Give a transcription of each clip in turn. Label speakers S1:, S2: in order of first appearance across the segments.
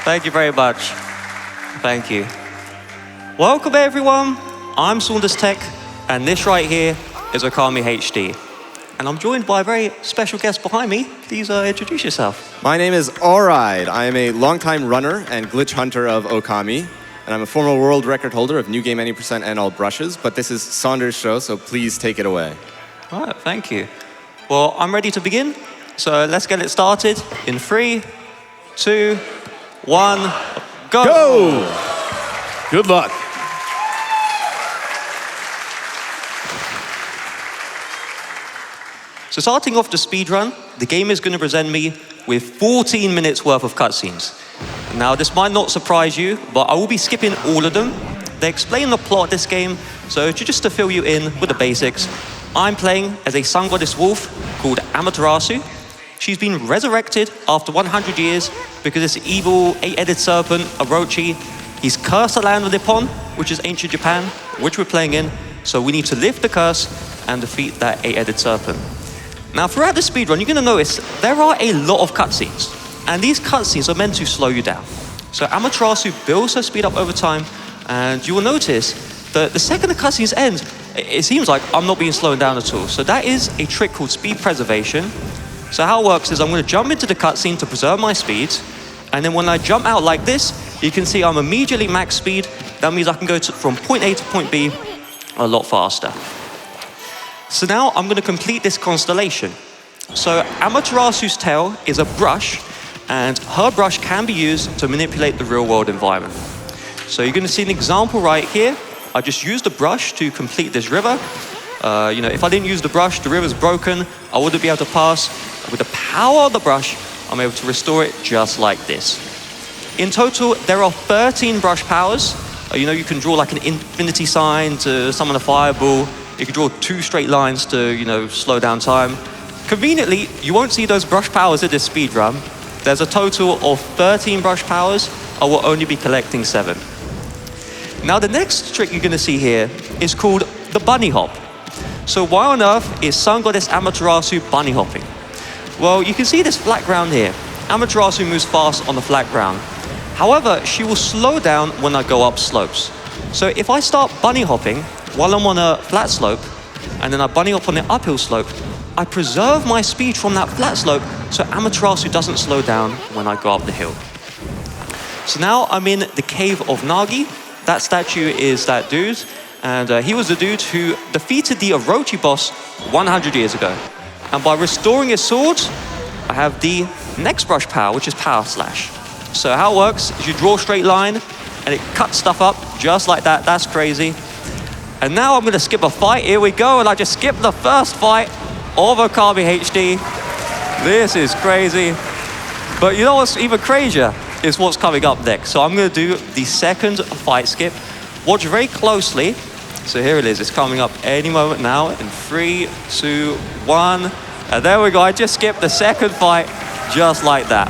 S1: Thank you very much. Thank you. Welcome, everyone. I'm Saunders Tech, and this right here is Okami HD. And I'm joined by a very special guest behind me. Please introduce yourself.
S2: My name is Auride. I am a longtime runner and glitch hunter of Okami. And I'm a former world record holder of New Game Any Percent and all brushes. But this is Saunders' show, so please take it away.
S1: All right, thank you. Well, I'm ready to begin. So let's get it started in 3, 2, 1, go!
S2: Go! Good luck.
S1: So starting off the speedrun, the game is going to present me with 14 minutes worth of cutscenes. Now, this might not surprise you, but I will be skipping all of them. They explain the plot of this game, so just to fill you in with the basics, I'm playing as a sun goddess wolf called Amaterasu. She's been resurrected after 100 years because this evil 8-headed serpent, Orochi, he's cursed the land of Nippon, which is ancient Japan, which we're playing in, so we need to lift the curse and defeat that 8-headed serpent. Now, throughout the speedrun, you're going to notice there are a lot of cutscenes, and these cutscenes are meant to slow you down. So Amaterasu builds her speed up over time, and you will notice that the second the cutscenes end, it seems like I'm not being slowed down at all. So that is a trick called speed preservation. So how it works is I'm going to jump into the cutscene to preserve my speed, and then when I jump out like this, you can see I'm immediately max speed. That means I can go from point A to point B a lot faster. So now I'm going to complete this constellation. So Amaterasu's tail is a brush, and her brush can be used to manipulate the real-world environment. So you're going to see an example right here. I just used the brush to complete this river. If I didn't use the brush, the river's broken. I wouldn't be able to pass. With the power of the brush, I'm able to restore it just like this. In total, there are 13 brush powers. You can draw like an infinity sign to summon a fireball. You can draw 2 straight lines to, slow down time. Conveniently, you won't see those brush powers in this speed run. There's a total of 13 brush powers. I will only be collecting 7. Now, the next trick you're going to see here is called the bunny hop. So why on earth is Sun Goddess Amaterasu bunny hopping? Well, you can see this flat ground here. Amaterasu moves fast on the flat ground. However, she will slow down when I go up slopes. So if I start bunny hopping while I'm on a flat slope, and then I bunny hop on the uphill slope, I preserve my speed from that flat slope so Amaterasu doesn't slow down when I go up the hill. So now I'm in the cave of Nagi. That statue is that dude, and he was the dude who defeated the Orochi boss 100 years ago. And by restoring his sword, I have the next brush power, which is Power Slash. So how it works is you draw a straight line, and it cuts stuff up just like that. That's crazy. And now I'm going to skip a fight. Here we go, and I just skipped the first fight of Okami HD. This is crazy. But you know what's even crazier is what's coming up next. So I'm going to do the second fight skip. Watch very closely. So here it is. It's coming up any moment now in 3, 2, 1. And there we go. I just skipped the second fight just like that.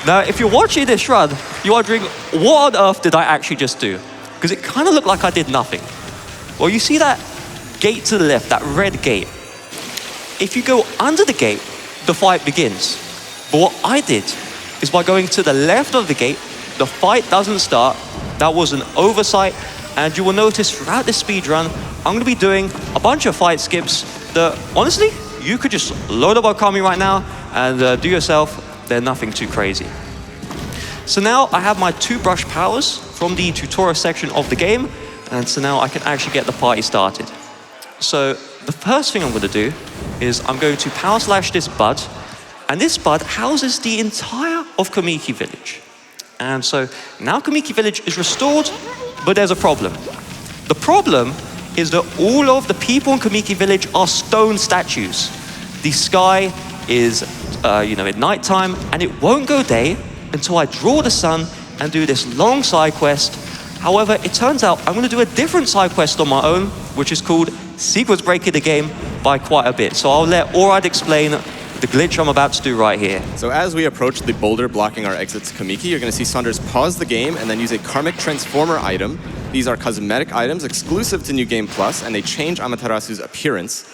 S1: Now, if you're watching this run, you're wondering, what on earth did I actually just do? Because it kind of looked like I did nothing. Well, you see that gate to the left, that red gate? If you go under the gate, the fight begins. But what I did is by going to the left of the gate, the fight doesn't start. That was an oversight. And you will notice throughout this speedrun, I'm going to be doing a bunch of fight skips that, honestly, you could just load up Okami right now and do yourself. They're nothing too crazy. So now I have my 2 brush powers from the tutorial section of the game. And so now I can actually get the party started. So the first thing I'm going to do is I'm going to Power Slash this bud. And this bud houses the entire of Kamiki Village. And so now Kamiki Village is restored, but there's a problem. The problem is that all of the people in Kamiki Village are stone statues. The sky is, at nighttime, and it won't go day until I draw the sun and do this long side quest. However, it turns out I'm going to do a different side quest on my own, which is called Sequence Breaking the Game by quite a bit. So I'll let Auride explain the glitch I'm about to do right here.
S2: So as we approach the boulder blocking our exit to Kamiki, you're going to see Saunders pause the game and then use a Karmic Transformer item. These are cosmetic items exclusive to New Game Plus, and they change Amaterasu's appearance,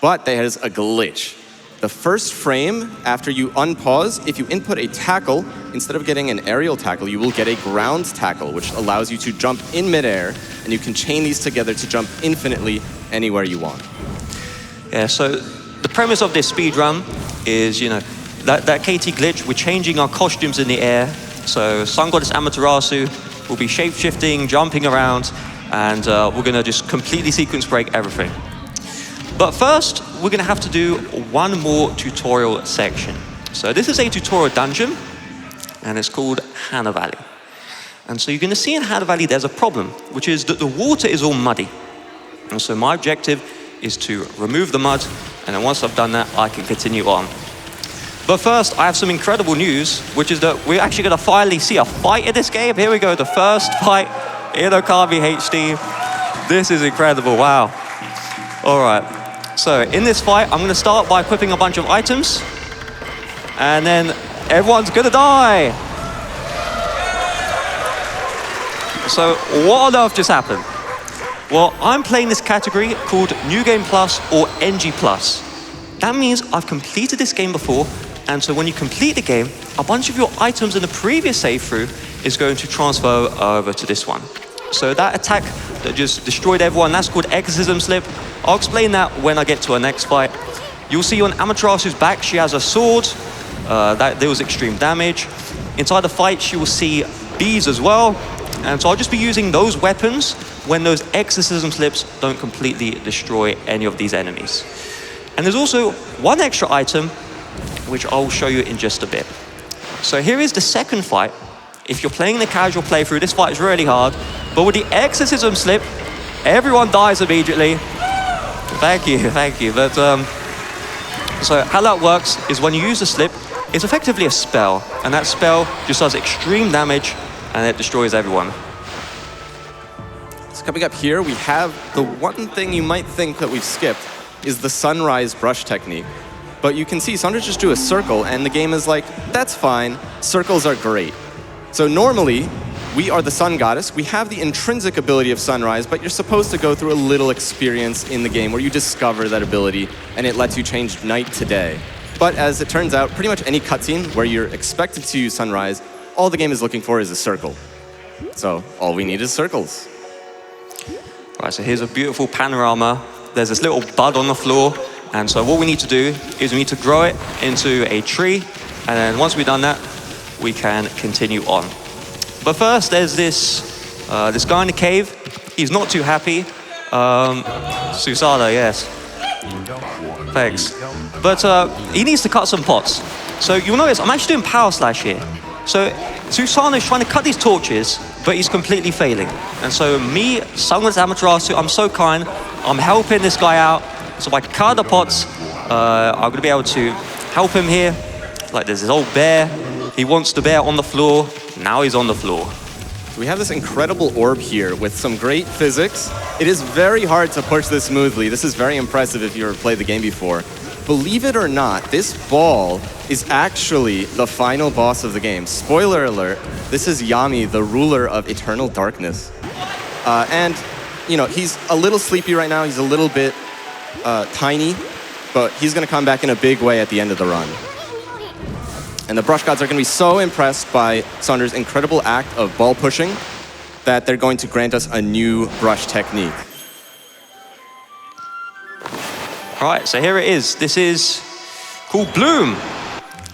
S2: but there's a glitch. The first frame, after you unpause, if you input a tackle, instead of getting an aerial tackle, you will get a ground tackle, which allows you to jump in midair, and you can chain these together to jump infinitely anywhere you want.
S1: Yeah, so the premise of this speedrun is, that KT glitch, we're changing our costumes in the air. So Sun Goddess Amaterasu will be shape-shifting, jumping around, and we're gonna just completely sequence break everything. But first, we're gonna have to do one more tutorial section. So this is a tutorial dungeon, and it's called Hana Valley. And so you're gonna see in Hana Valley there's a problem, which is that the water is all muddy. And so my objective is to remove the mud, and then once I've done that, I can continue on. But first, I have some incredible news, which is that we're actually gonna finally see a fight in this game. Here we go, the first fight in Okami HD. This is incredible, wow. All right. So in this fight, I'm gonna start by equipping a bunch of items, and then everyone's gonna die. So what on earth just happened? Well, I'm playing this category called New Game Plus or NG Plus. That means I've completed this game before, and so when you complete the game, a bunch of your items in the previous save through is going to transfer over to this one. So that attack that just destroyed everyone, that's called Exorcism Slip. I'll explain that when I get to our next fight. You'll see on Amaterasu's back, she has a sword that deals extreme damage. Inside the fight, she will see bees as well. And so I'll just be using those weapons when those Exorcism Slips don't completely destroy any of these enemies. And there's also one extra item, which I'll show you in just a bit. So here is the second fight. If you're playing the casual playthrough, this fight is really hard. But with the Exorcism Slip, everyone dies immediately. Thank you. But so how that works is when you use the slip, it's effectively a spell, and that spell just does extreme damage, and it destroys everyone.
S2: So coming up here, we have the one thing you might think that we've skipped is the sunrise brush technique. But you can see Saunders just do a circle, and the game is like, that's fine, circles are great. So normally, we are the sun goddess. We have the intrinsic ability of sunrise, but you're supposed to go through a little experience in the game where you discover that ability, and it lets you change night to day. But as it turns out, pretty much any cutscene where you're expected to use sunrise, all the game is looking for is a circle. So all we need is circles.
S1: Right, so here's a beautiful panorama. There's this little bud on the floor, and so what we need to do is we need to grow it into a tree, and then once we've done that, we can continue on. But first, there's this guy in the cave. He's not too happy. Susada, yes. Thanks. But he needs to cut some pots. So you'll notice I'm actually doing power slash here. So Susano is trying to cut these torches, but he's completely failing. And so me, Sun Goddess Amaterasu, I'm so kind. I'm helping this guy out. So by cutting the pots, I'm gonna be able to help him here. Like there's this old bear. He wants the bear on the floor. Now he's on the floor.
S2: We have this incredible orb here with some great physics. It is very hard to push this smoothly. This is very impressive if you ever played the game before. Believe it or not, this ball is actually the final boss of the game. Spoiler alert, this is Yami, the ruler of eternal darkness. And, he's a little sleepy right now. He's a little bit tiny, but he's gonna come back in a big way at the end of the run. And the brush gods are going to be so impressed by Saunders' incredible act of ball pushing that they're going to grant us a new brush technique.
S1: All right, so here it is. This is called Bloom.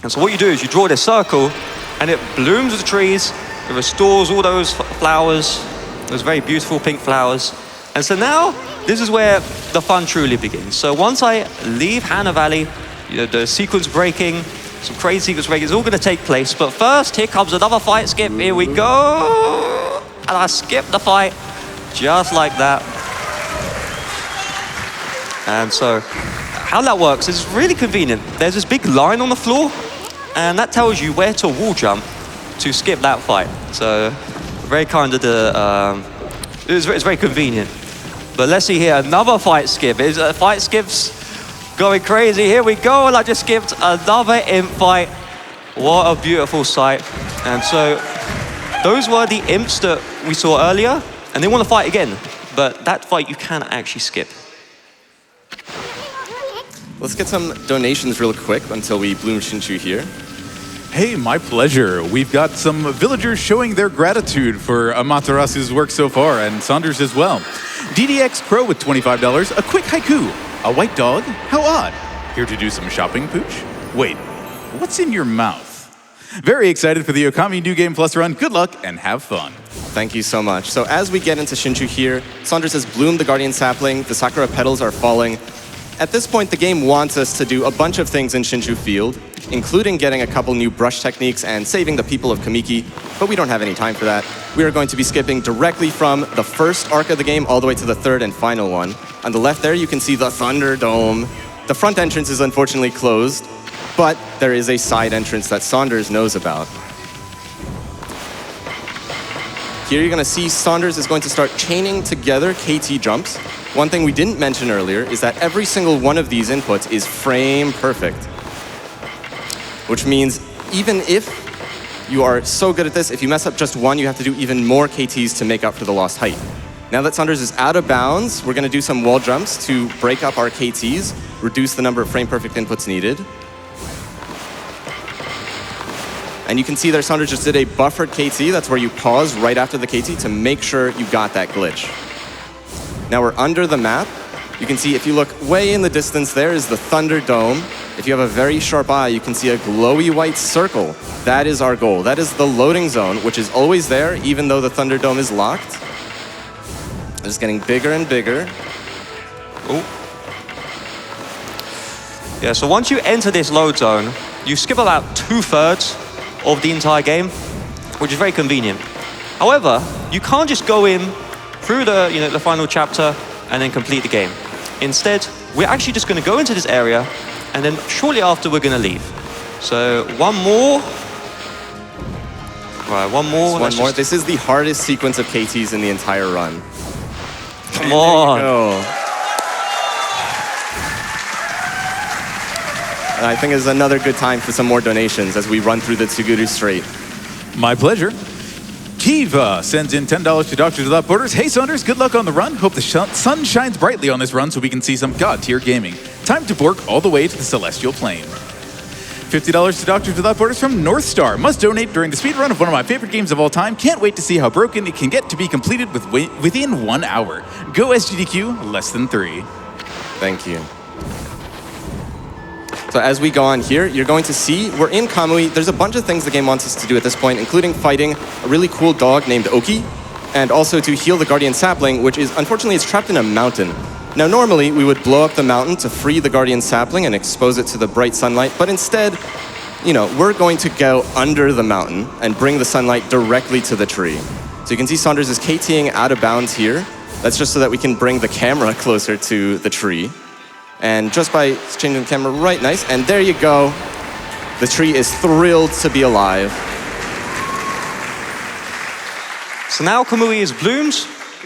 S1: And so what you do is you draw this circle, and it blooms the trees. It restores all those flowers, those very beautiful pink flowers. And so now, this is where the fun truly begins. So once I leave Hana Valley, the sequence breaking, some crazy sequence breaking is all going to take place. But first, here comes another fight skip. Here we go. And I skip the fight just like that. And so how that works is really convenient. There's this big line on the floor, and that tells you where to wall jump to skip that fight. So very kind of it's very convenient. But let's see here, another fight skip. Fight skips going crazy. Here we go, and I just skipped another imp fight. What a beautiful sight. And so those were the imps that we saw earlier, and they want to fight again. But that fight you can actually skip.
S2: Let's get some donations real quick until we bloom Shinchu here.
S3: Hey, my pleasure. We've got some villagers showing their gratitude for Amaterasu's work so far, and Saunders as well. DDX Crow with $25. A quick haiku. A white dog? How odd. Here to do some shopping, Pooch? Wait, what's in your mouth? Very excited for the Okami New Game Plus run. Good luck and have fun.
S2: Thank you so much. So as we get into Shinchu here, Saunders has bloomed the Guardian Sapling, the Sakura petals are falling. At this point, the game wants us to do a bunch of things in Shinchu Field, including getting a couple new brush techniques and saving the people of Kamiki, but we don't have any time for that. We are going to be skipping directly from the first arc of the game all the way to the third and final one. On the left there, you can see the Thunderdome. The front entrance is unfortunately closed, but there is a side entrance that Saunders knows about. Here you're going to see Saunders is going to start chaining together KT jumps. One thing we didn't mention earlier is that every single one of these inputs is frame perfect, which means even if you are so good at this, if you mess up just one, you have to do even more KTs to make up for the lost height. Now that Saunders is out of bounds, we're going to do some wall jumps to break up our KTs, reduce the number of frame perfect inputs needed. And you can see there Saunders just did a buffered KT. That's where you pause right after the KT to make sure you got that glitch. Now we're under the map. You can see if you look way in the distance, there is the Thunderdome. If you have a very sharp eye, you can see a glowy white circle. That is our goal. That is the loading zone, which is always there, even though the Thunderdome is locked. It's getting bigger and bigger.
S1: Oh. Yeah, so once you enter this load zone, you skip about 2/3 of the entire game, which is very convenient. However, you can't just go in through the final chapter and then complete the game. Instead, we're actually just going to go into this area, and then shortly after we're going to leave. So one more. Right, one more.
S2: One more. This is the hardest sequence of KTs in the entire run.
S1: Come on.
S2: And I think it's another good time for some more donations as we run through the Tsuguru Strait.
S3: My pleasure. Kiva sends in $10 to Doctors Without Borders. Hey, Saunders, good luck on the run. Hope the sun shines brightly on this run so we can see some God-tier gaming. Time to bork all the way to the Celestial Plane. $50 to Doctors Without Borders from North Star. Must donate during the speedrun of one of my favorite games of all time. Can't wait to see how broken it can get to be completed within 1 hour. Go SGDQ, less than 3.
S2: Thank you. So as we go on here, you're going to see we're in Kamui. There's a bunch of things the game wants us to do at this point, including fighting a really cool dog named Oki, and also to heal the Guardian Sapling, which is, unfortunately, it's trapped in a mountain. Now, normally, we would blow up the mountain to free the Guardian Sapling and expose it to the bright sunlight, but instead, we're going to go under the mountain and bring the sunlight directly to the tree. So you can see Saunders is KTing out of bounds here. That's just so that we can bring the camera closer to the tree. And just by changing the camera right nice, and there you go. The tree is thrilled to be alive.
S1: So now Kamui is bloomed.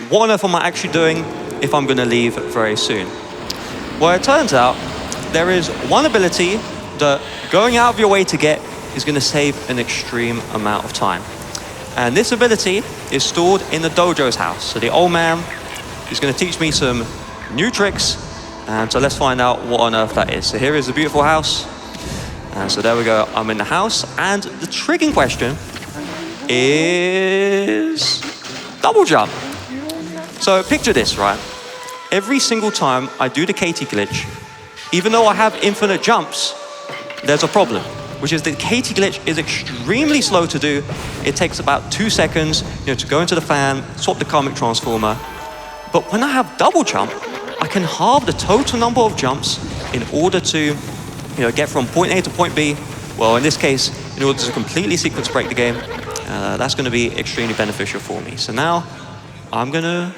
S1: What on earth am I actually doing if I'm going to leave very soon? Well, it turns out there is one ability that going out of your way to get is going to save an extreme amount of time. And this ability is stored in the dojo's house. So the old man is going to teach me some new tricks. And so let's find out what on earth that is. So here is the beautiful house. And so there we go, I'm in the house. And the trick in question is double jump. So picture this, right? Every single time I do the KT glitch, even though I have infinite jumps, there's a problem, which is the KT glitch is extremely slow to do. It takes about 2 seconds, to go into the fan, swap the karmic transformer. But when I have double jump, I can halve the total number of jumps in order to, get from point A to point B. Well, in this case, in order to completely sequence break the game, that's going to be extremely beneficial for me. So now, I'm going to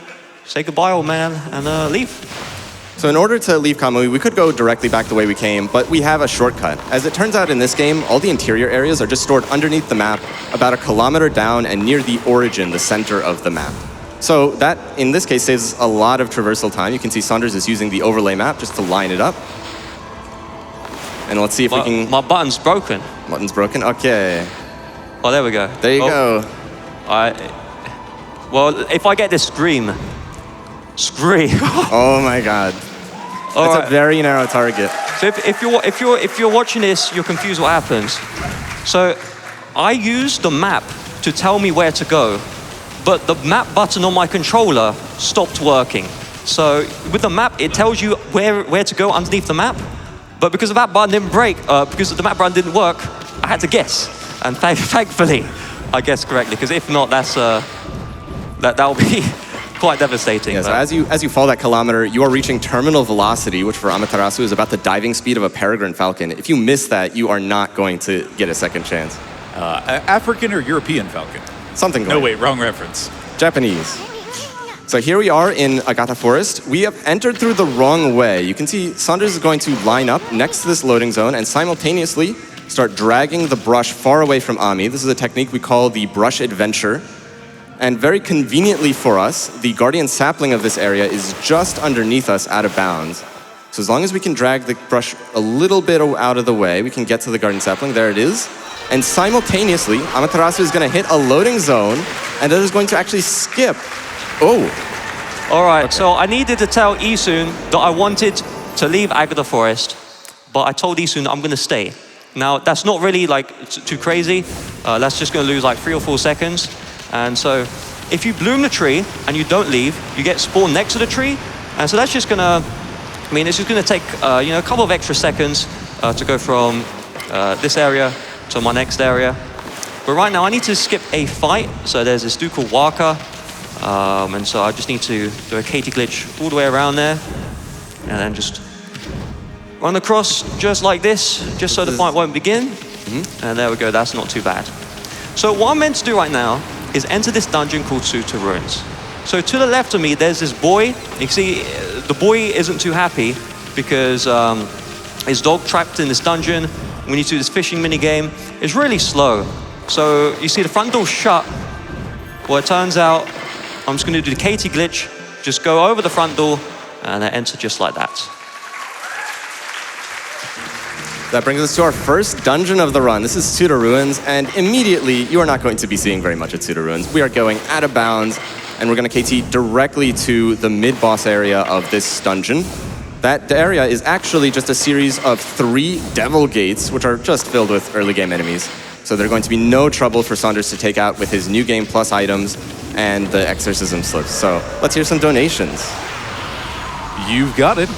S1: say goodbye, old man, and leave.
S2: So in order to leave Kamui, we could go directly back the way we came, but we have a shortcut. As it turns out in this game, all the interior areas are just stored underneath the map, about 1 kilometer down and near the origin, the center of the map. So that, in this case, saves a lot of traversal time. You can see Saunders is using the overlay map just to line it up. And let's see if we can...
S1: My button's broken.
S2: Button's broken? Okay.
S1: Oh, there we go.
S2: There you go.
S1: Well, if I get this scream.
S2: Oh my god. That's a very narrow target.
S1: So if you're watching this, you're confused what happens. So I use the map to tell me where to go, but the map button on my controller stopped working. So with the map, it tells you where to go underneath the map, but because the map button didn't break, because the map button didn't work, I had to guess. And thankfully, I guessed correctly, because if not, that'll be quite devastating.
S2: Yeah, so as you fall that kilometer, you are reaching terminal velocity, which for Amaterasu is about the diving speed of a peregrine falcon. If you miss that, you are not going to get a second chance.
S3: African or European falcon?
S2: Something
S3: No,
S2: going.
S3: wait, wrong reference.
S2: Japanese. So here we are in Agatha Forest. We have entered through the wrong way. You can see Saunders is going to line up next to this loading zone and simultaneously start dragging the brush far away from Ami. This is a technique we call the brush adventure. And very conveniently for us, the guardian sapling of this area is just underneath us out of bounds. So as long as we can drag the brush a little bit out of the way, we can get to the guardian sapling. There it is. And simultaneously, Amaterasu is going to hit a loading zone, and that is going to actually skip. Oh.
S1: All right, so I needed to tell Isun that I wanted to leave Agatha Forest, but I told Isun that I'm going to stay. Now, that's not really like too crazy. That's just going to lose like 3 or 4 seconds. And so if you bloom the tree and you don't leave, you get spawned next to the tree. And so that's just going to, I mean, it's just going to take a couple of extra seconds to go from this area to my next area. But right now I need to skip a fight. So there's this dude called Waka. And so I just need to do a Katie glitch all the way around there. And then just run across just like this, just so the fight won't begin. And there we go, that's not too bad. So what I'm meant to do right now is enter this dungeon called Suta Ruins. So to the left of me, there's this boy. You can see the boy isn't too happy because his dog trapped in this dungeon. We need to do this fishing mini game. It's really slow. So you see the front door shut. Well, it turns out I'm just going to do the Katie glitch, just go over the front door and then enter just like that.
S2: That brings us to our first dungeon of the run. This is Suta Ruins, and immediately you are not going to be seeing very much at Suta Ruins. We are going out of bounds, and we're going to KT directly to the mid-boss area of this dungeon. That area is actually just a series of 3 devil gates, which are just filled with early game enemies. So they're going to be no trouble for Saunders to take out with his new game plus items and the exorcism slips. So let's hear some donations.
S3: You've got it.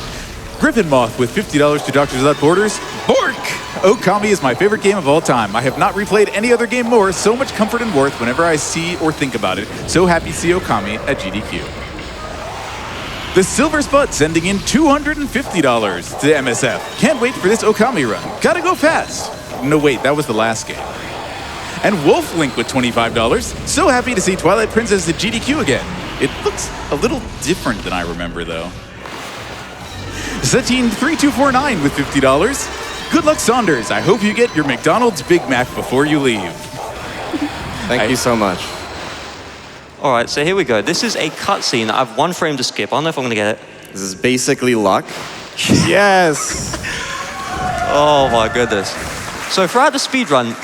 S3: Griffin Moth with $50 to Doctors Without Borders. Bork! Okami is my favorite game of all time. I have not replayed any other game more. So much comfort and worth whenever I see or think about it. So happy to see Okami at GDQ. The Silver Spud sending in $250 to the MSF. Can't wait for this Okami run. Gotta go fast. No, wait, that was the last game. And Wolf Link with $25. So happy to see Twilight Princess at GDQ again. It looks a little different than I remember, though. Satine3249 with $50. Good luck, Saunders. I hope you get your McDonald's Big Mac before you leave.
S2: Thank you so much.
S1: All right, so here we go. This is a cutscene. I have 1 frame to skip. I don't know if I'm going to get it.
S2: This is basically luck. Yes!
S1: Oh my goodness. So throughout the speedrun,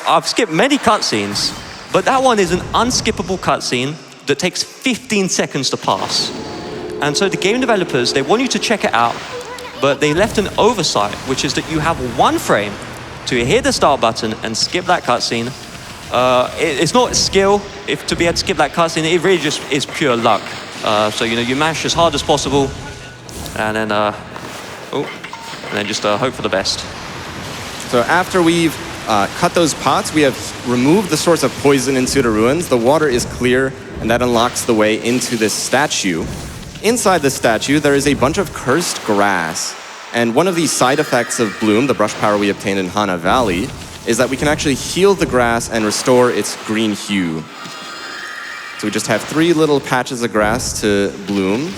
S1: I've skipped many cutscenes, but that one is an unskippable cutscene that takes 15 seconds to pass. And so the game developers, they want you to check it out, but they left an oversight, which is that you have 1 frame to hit the start button and skip that cutscene. It's not skill to be able to skip that cutscene. It really just is pure luck. So you mash as hard as possible, and then just hope for the best.
S2: So after we've cut those pots, we have removed the source of poison in Suta Ruins. The water is clear, and that unlocks the way into this statue. Inside the statue, there is a bunch of cursed grass. And one of the side effects of Bloom, the brush power we obtained in Hana Valley, is that we can actually heal the grass and restore its green hue. So we just have 3 little patches of grass to bloom.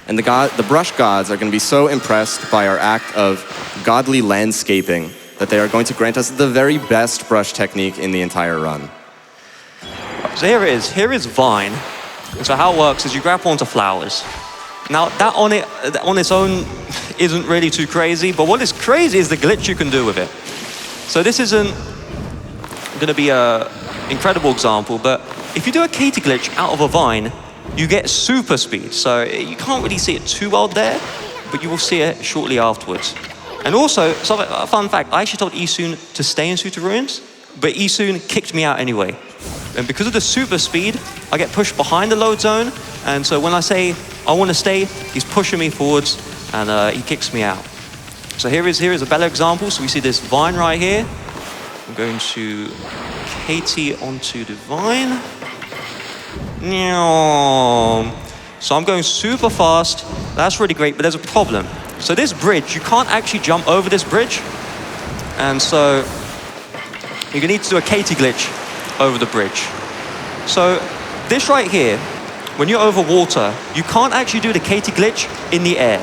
S2: And the brush gods are going to be so impressed by our act of godly landscaping that they are going to grant us the very best brush technique in the entire run.
S1: So here it is. Here is Vine. So how it works is you grab onto flowers. Now that on its own isn't really too crazy, but what is crazy is the glitch you can do with it. So this isn't going to be an incredible example, but if you do a Katie glitch out of a vine, you get super speed. So you can't really see it too well there, but but you will see it shortly afterwards. And also, a fun fact, I actually told Isun to stay in Suit of Ruins, but Isun kicked me out anyway. And because of the super speed, I get pushed behind the load zone, and so when I say I want to stay, he's pushing me forwards, and he kicks me out. So here is a better example. So we see this vine right here. I'm going to KT onto the vine. So I'm going super fast. That's really great, but there's a problem. So this bridge, you can't actually jump over this bridge. And so you're gonna need to do a KT glitch over the bridge. So this right here, when you're over water, you can't actually do the KT glitch in the air.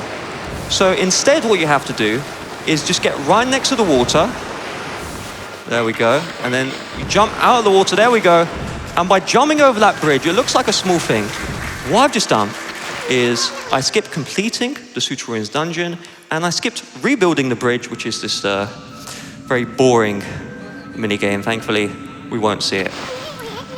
S1: So instead what you have to do is just get right next to the water. There we go. And then you jump out of the water, there we go. And by jumping over that bridge, it looks like a small thing. What I've just done is I skipped completing the Suit of Ruins dungeon, and I skipped rebuilding the bridge, which is this very boring minigame. Thankfully, we won't see it.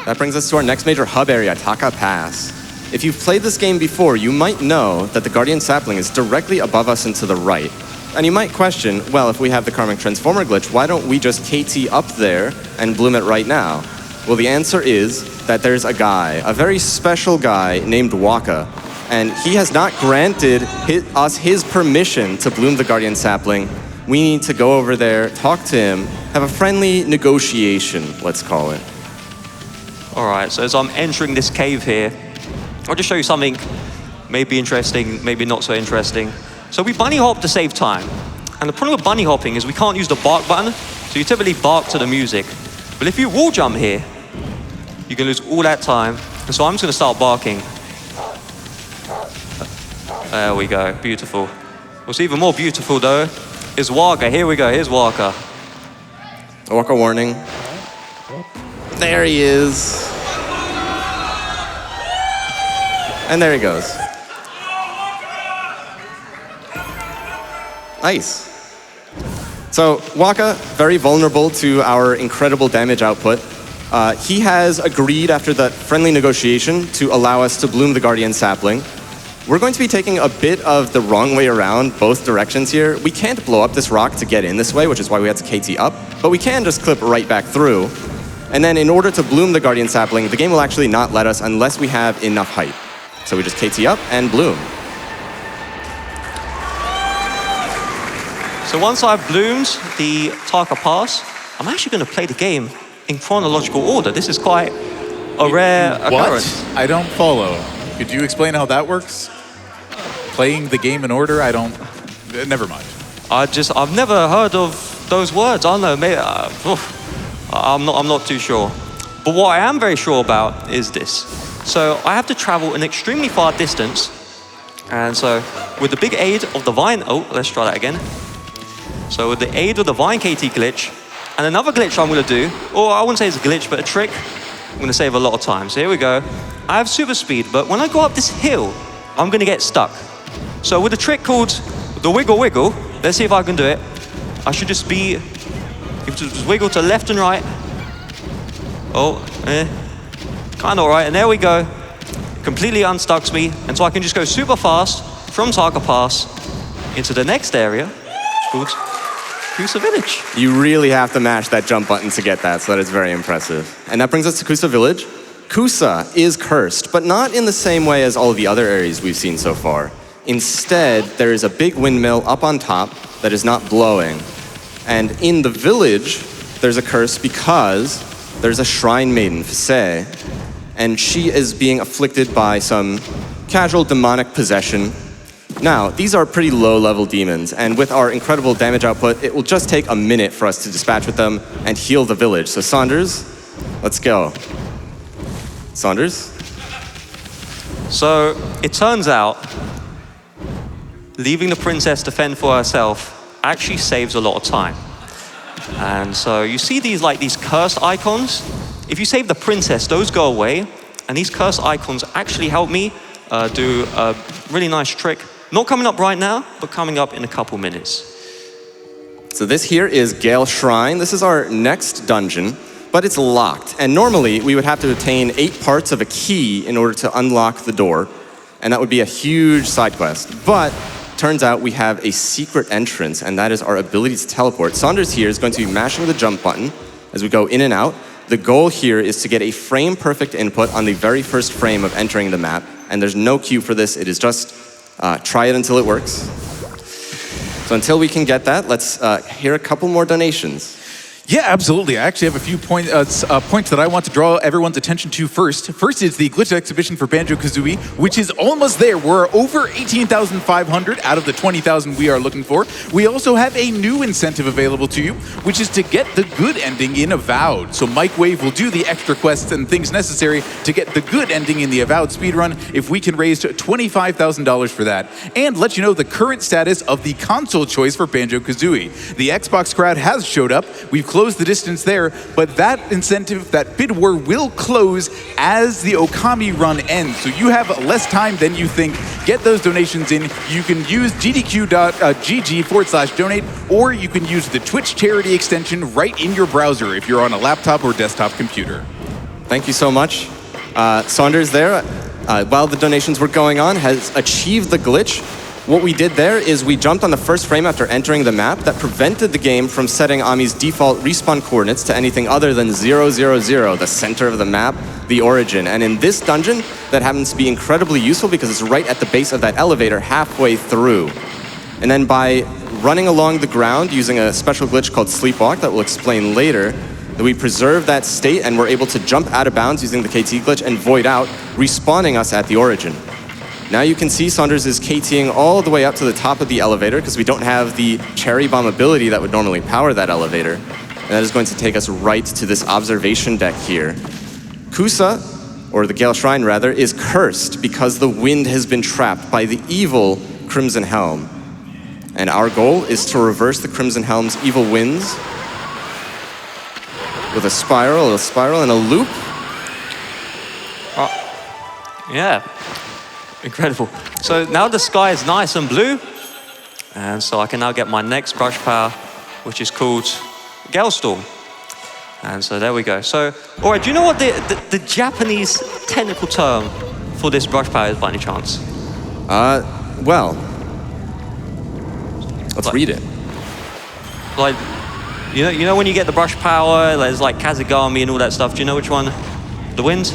S2: That brings us to our next major hub area, Taka Pass. If you've played this game before, you might know that the Guardian Sapling is directly above us and to the right. And you might question, well, if we have the Karmic Transformer glitch, why don't we just KT up there and bloom it right now? Well, the answer is that there's a guy, a very special guy named Waka, and he has not granted us his permission to bloom the Guardian Sapling. We need to go over there, talk to him, have a friendly negotiation, let's call it.
S1: All right, so as I'm entering this cave here, I'll just show you something maybe interesting, maybe not so interesting. So we bunny hop to save time. And the problem with bunny hopping is we can't use the bark button, so you typically bark to the music. But if you wall jump here, you can lose all that time. And so I'm just gonna start barking. There we go, beautiful. What's even more beautiful though is Waka. Here we go, here's Waka.
S2: Waka warning. There he is. And there he goes. Nice. So Waka, very vulnerable to our incredible damage output. He has agreed after that friendly negotiation to allow us to bloom the Guardian Sapling. We're going to be taking a bit of the wrong way around both directions here. We can't blow up this rock to get in this way, which is why we had to KT up, but we can just clip right back through. And then in order to bloom the Guardian Sapling, the game will actually not let us unless we have enough height. So we just KT up and bloom.
S1: So once I've bloomed the Taka Pass, I'm actually going to play the game in chronological order. This is quite a rare occurrence.
S3: What? I don't follow. Could you explain how that works? Playing the game in order? I don't... Never mind.
S1: I've never heard of those words. I don't know, maybe... I'm not too sure. But what I am very sure about is this. So I have to travel an extremely far distance. And so with the big aid of the Vine... Oh, let's try that again. So with the aid of the Vine KT glitch, and another glitch I'm going to do, or I wouldn't say it's a glitch, but a trick, I'm going to save a lot of time. So here we go. I have super speed, but when I go up this hill, I'm going to get stuck. So with a trick called the wiggle wiggle, let's see if I can do it. I should just just wiggle to left and right. Oh, kind of all right. And there we go. Completely unstucks me. And so I can just go super fast from Taka Pass into the next area called Kusa Village.
S2: You really have to mash that jump button to get that, so that is very impressive. And that brings us to Kusa Village. Kusa is cursed, but not in the same way as all the other areas we've seen so far. Instead, there is a big windmill up on top that is not blowing. And in the village, there's a curse because there's a shrine maiden, Fise, and she is being afflicted by some casual demonic possession. Now, these are pretty low-level demons, and with our incredible damage output, it will just take a minute for us to dispatch with them and heal the village. So Saunders, let's go. Saunders?
S1: So it turns out leaving the princess to fend for herself actually saves a lot of time. And so you see these cursed icons. If you save the princess, those go away, and these cursed icons actually help me do a really nice trick. Not coming up right now, but coming up in a couple minutes.
S2: So this here is Gale Shrine. This is our next dungeon, but it's locked. And normally we would have to obtain 8 parts of a key in order to unlock the door. And that would be a huge side quest. But turns out we have a secret entrance, and that is our ability to teleport. Saunders here is going to be mashing the jump button as we go in and out. The goal here is to get a frame-perfect input on the very first frame of entering the map, and there's no cue for this. It is just try it until it works. So until we can get that, let's hear a couple more donations.
S3: Yeah, absolutely. I actually have a few points that I want to draw everyone's attention to first. First is the Glitch Exhibition for Banjo-Kazooie, which is almost there. We're over 18,500 out of the 20,000 we are looking for. We also have a new incentive available to you, which is to get the good ending in Avowed. So Mike Wave will do the extra quests and things necessary to get the good ending in the Avowed speedrun if we can raise $25,000 for that. And let you know the current status of the console choice for Banjo-Kazooie. The Xbox crowd has showed up. We've close the distance there, but that incentive, that bid war will close as the Okami run ends. So you have less time than you think. Get those donations in. You can use gdq.gg/donate, or you can use the Twitch charity extension right in your browser if you're on a laptop or desktop computer.
S2: Thank you so much. Saunders there, while the donations were going on, has achieved the glitch. What we did there is we jumped on the first frame after entering the map that prevented the game from setting Ami's default respawn coordinates to anything other than 0, 0, 0, the center of the map, the origin. And in this dungeon, that happens to be incredibly useful because it's right at the base of that elevator halfway through. And then by running along the ground using a special glitch called Sleepwalk that we'll explain later, we preserve that state and we're able to jump out of bounds using the KT glitch and void out, respawning us at the origin. Now you can see Saunders is KTing all the way up to the top of the elevator because we don't have the cherry bomb ability that would normally power that elevator. And that is going to take us right to this observation deck here. Kusa, or the Gale Shrine rather, is cursed because the wind has been trapped by the evil Crimson Helm. And our goal is to reverse the Crimson Helm's evil winds with a spiral, and a loop.
S1: Yeah. Incredible. So now the sky is nice and blue, and so I can now get my next brush power, which is called Gale Storm. And so there we go. So, all right, do you know what the Japanese technical term for this brush power is by any chance?
S2: Well, let's read it.
S1: Like, you know when you get the brush power, there's like Kazagami and all that stuff. Do you know which one? The wind?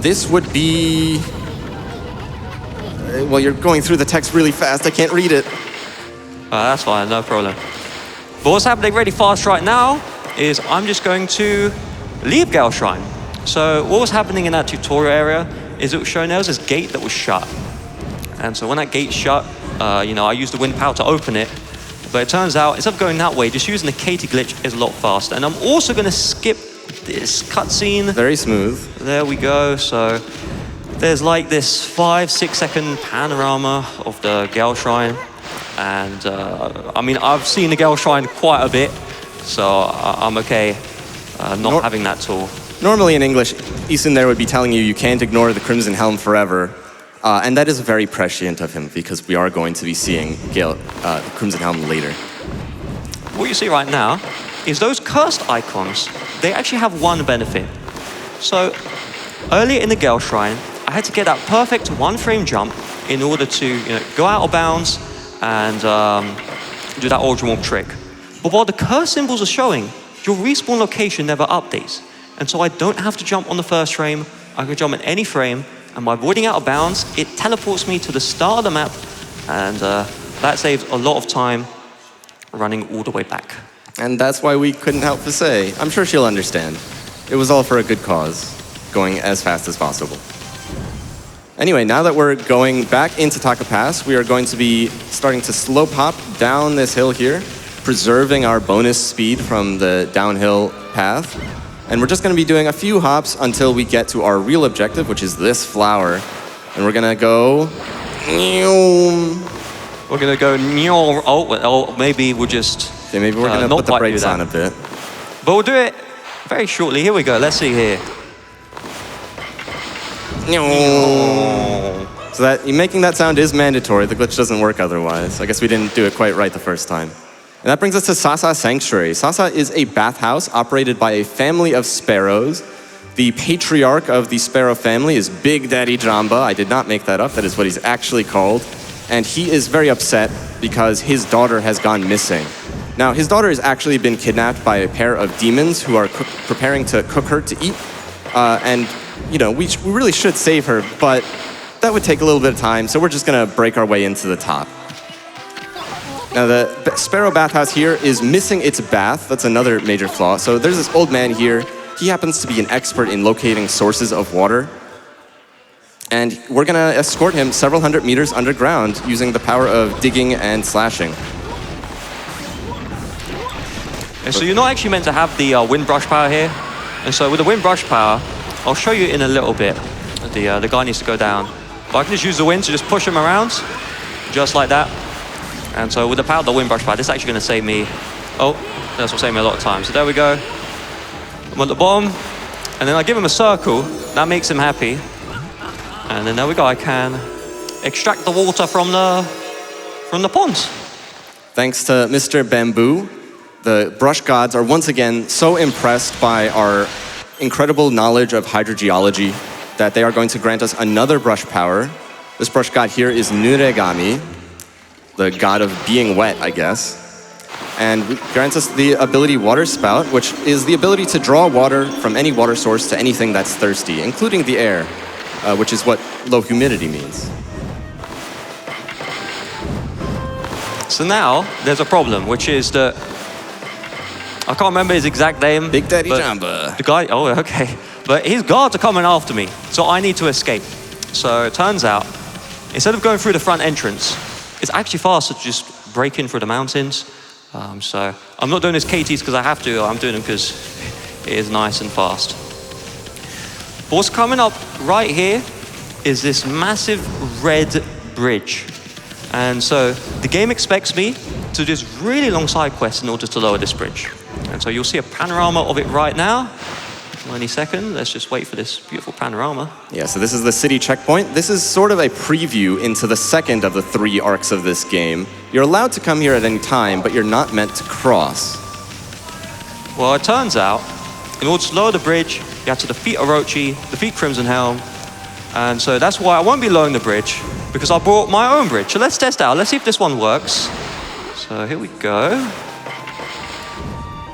S2: This would be... Well, you're going through the text really fast. I can't read it.
S1: That's fine, no problem. But what's happening really fast right now is I'm just going to leave Gale Shrine. So what was happening in that tutorial area is it was showing there was this gate that was shut. And so when that gate's shut, I used the wind power to open it. But it turns out, instead of going that way, just using the KT glitch is a lot faster. And I'm also going to skip this cutscene.
S2: Very smooth.
S1: There we go. So there's like this 5-6 second panorama of the Gale Shrine. And I've seen the Gale Shrine quite a bit, so I'm okay not having that tool.
S2: Normally in English, Ethan there would be telling you can't ignore the Crimson Helm forever. And that is very prescient of him because we are going to be seeing the Crimson Helm later.
S1: What you see right now is those cursed icons, they actually have one benefit. So earlier in the Gale Shrine, I had to get that perfect one-frame jump in order to go out of bounds and do that origin walk trick. But while the curse symbols are showing, your respawn location never updates. And so I don't have to jump on the first frame, I can jump at any frame, and by avoiding out of bounds, it teleports me to the start of the map, and that saves a lot of time running all the way back.
S2: And that's why we couldn't help but say, I'm sure she'll understand. It was all for a good cause, going as fast as possible. Anyway, now that we're going back into Taka Pass, we are going to be starting to slope hop down this hill here, preserving our bonus speed from the downhill path. And we're just going to be doing a few hops until we get to our real objective, which is this flower. And we're going to go...
S1: We're going to go... Oh, maybe we'll just...
S2: Okay, maybe we're going to put the brakes on a bit.
S1: But we'll do it very shortly. Here we go. Let's see here.
S2: So that making that sound is mandatory. The glitch doesn't work otherwise. I guess we didn't do it quite right the first time. And that brings us to Sasa Sanctuary. Sasa is a bathhouse operated by a family of sparrows. The patriarch of the sparrow family is Big Daddy Jamba. I did not make that up. That is what he's actually called. and he is very upset because his daughter has gone missing. Now, his daughter has actually been kidnapped by a pair of demons who are preparing to cook her to eat. And, you know, we really should save her, but that would take a little bit of time, so we're just gonna break our way into the top. Now, the Sparrow bathhouse here is missing its bath. That's another major flaw. So there's this old man here. He happens to be an expert in locating sources of water. And we're gonna escort him several hundred meters underground using the power of digging and slashing.
S1: And so you're not actually meant to have the wind brush power here. And so with the wind brush power, I'll show you in a little bit. The guy needs to go down. But I can just use the wind to just push him around, just like that. And so with the power of the wind brush power, this is actually gonna save me, that's what saved me a lot of time. So there we go. I'm at the bottom, and then I give him a circle. That makes him happy. And then there we go, I can extract the water from the ponds.
S2: Thanks to Mr. Bamboo, the brush gods are once again so impressed by our incredible knowledge of hydrogeology that they are going to grant us another brush power. This brush god here is Nuregami, the god of being wet, I guess. And grants us the ability Water Spout, which is the ability to draw water from any water source to anything that's thirsty, including the air, which is what low humidity means.
S1: So now there's a problem, which is that I can't remember his exact name.
S2: Big Daddy Jamba.
S1: The guy, oh, okay. But his guards are coming after me, so I need to escape. So it turns out, instead of going through the front entrance, it's actually faster to just break in through the mountains. So I'm not doing this KTs because I have to, I'm doing them because it is nice and fast. But what's coming up right here is this massive red bridge. And so the game expects me to do this really long side quest in order to lower this bridge. And so you'll see a panorama of it right now. Any second, let's just wait for this beautiful panorama.
S2: Yeah, so this is the city checkpoint. This is sort of a preview into the second of the 3 arcs of this game. You're allowed to come here at any time, but you're not meant to cross.
S1: Well, it turns out, in order to lower the bridge, you have to defeat Orochi, defeat Crimson Helm, and so that's why I won't be lowering the bridge, because I brought my own bridge. So let's test it out. Let's see if this one works. So here we go.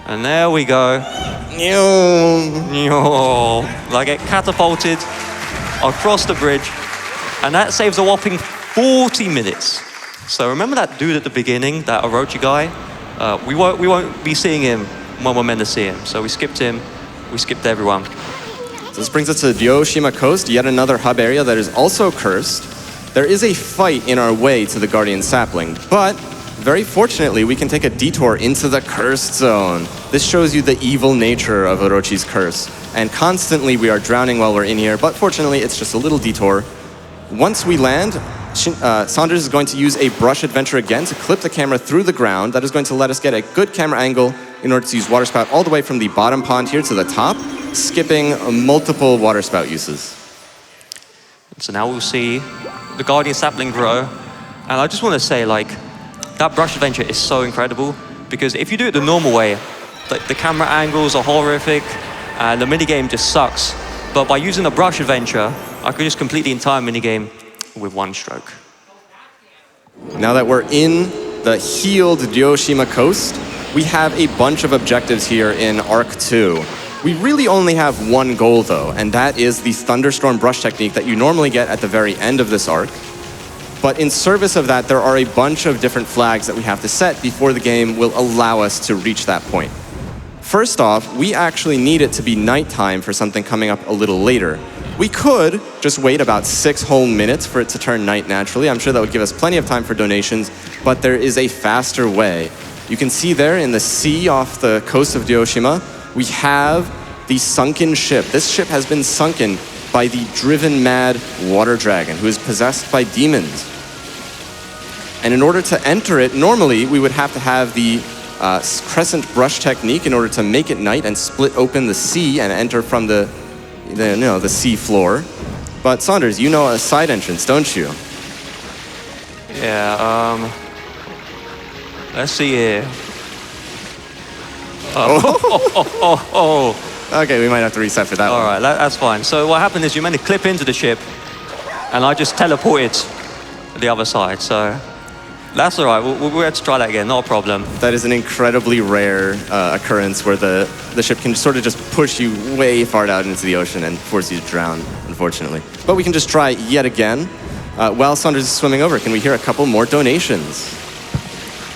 S1: And there we go. I get catapulted across the bridge, and that saves a whopping 40 minutes. So remember that dude at the beginning, that Orochi guy? We won't be seeing him when we're meant to see him. So we skipped him, we skipped everyone.
S2: So this brings us to Ryoshima Coast, yet another hub area that is also cursed. There is a fight in our way to the Guardian Sapling, but very fortunately, we can take a detour into the cursed zone. This shows you the evil nature of Orochi's curse. And constantly we are drowning while we're in here, but fortunately it's just a little detour. Once we land, Saunders is going to use a brush adventure again to clip the camera through the ground. That is going to let us get a good camera angle in order to use Water Spout all the way from the bottom pond here to the top, skipping multiple Water Spout uses.
S1: So now we'll see the Guardian Sapling grow. And I just want to say, like, that brush adventure is so incredible, because if you do it the normal way, the camera angles are horrific and the minigame just sucks. But by using the brush adventure, I could just complete the entire minigame with one stroke.
S2: Now that we're in the healed Ryoshima Coast, we have a bunch of objectives here in Arc 2. We really only have one goal though, and that is the Thunderstorm brush technique that you normally get at the very end of this arc. But in service of that, there are a bunch of different flags that we have to set before the game will allow us to reach that point. First off, we actually need it to be nighttime for something coming up a little later. We could just wait about 6 whole minutes for it to turn night naturally. I'm sure that would give us plenty of time for donations, but there is a faster way. You can see there in the sea off the coast of Ryoshima, we have the sunken ship. This ship has been sunken by the driven mad water dragon who is possessed by demons. And in order to enter it, normally we would have to have the crescent brush technique in order to make it night and split open the sea and enter from the sea floor. But Saunders, you know a side entrance, don't you?
S1: Yeah, let's see here.
S2: Okay, we might have to reset for that one.
S1: All right, that's fine. So what happened is you meant to clip into the ship, and I just teleported the other side. So that's all right. We'll have to try that again. Not a problem.
S2: That is an incredibly rare occurrence where the ship can sort of just push you way far out into the ocean and force you to drown, unfortunately. But we can just try yet again. While Saunders is swimming over, can we hear a couple more donations?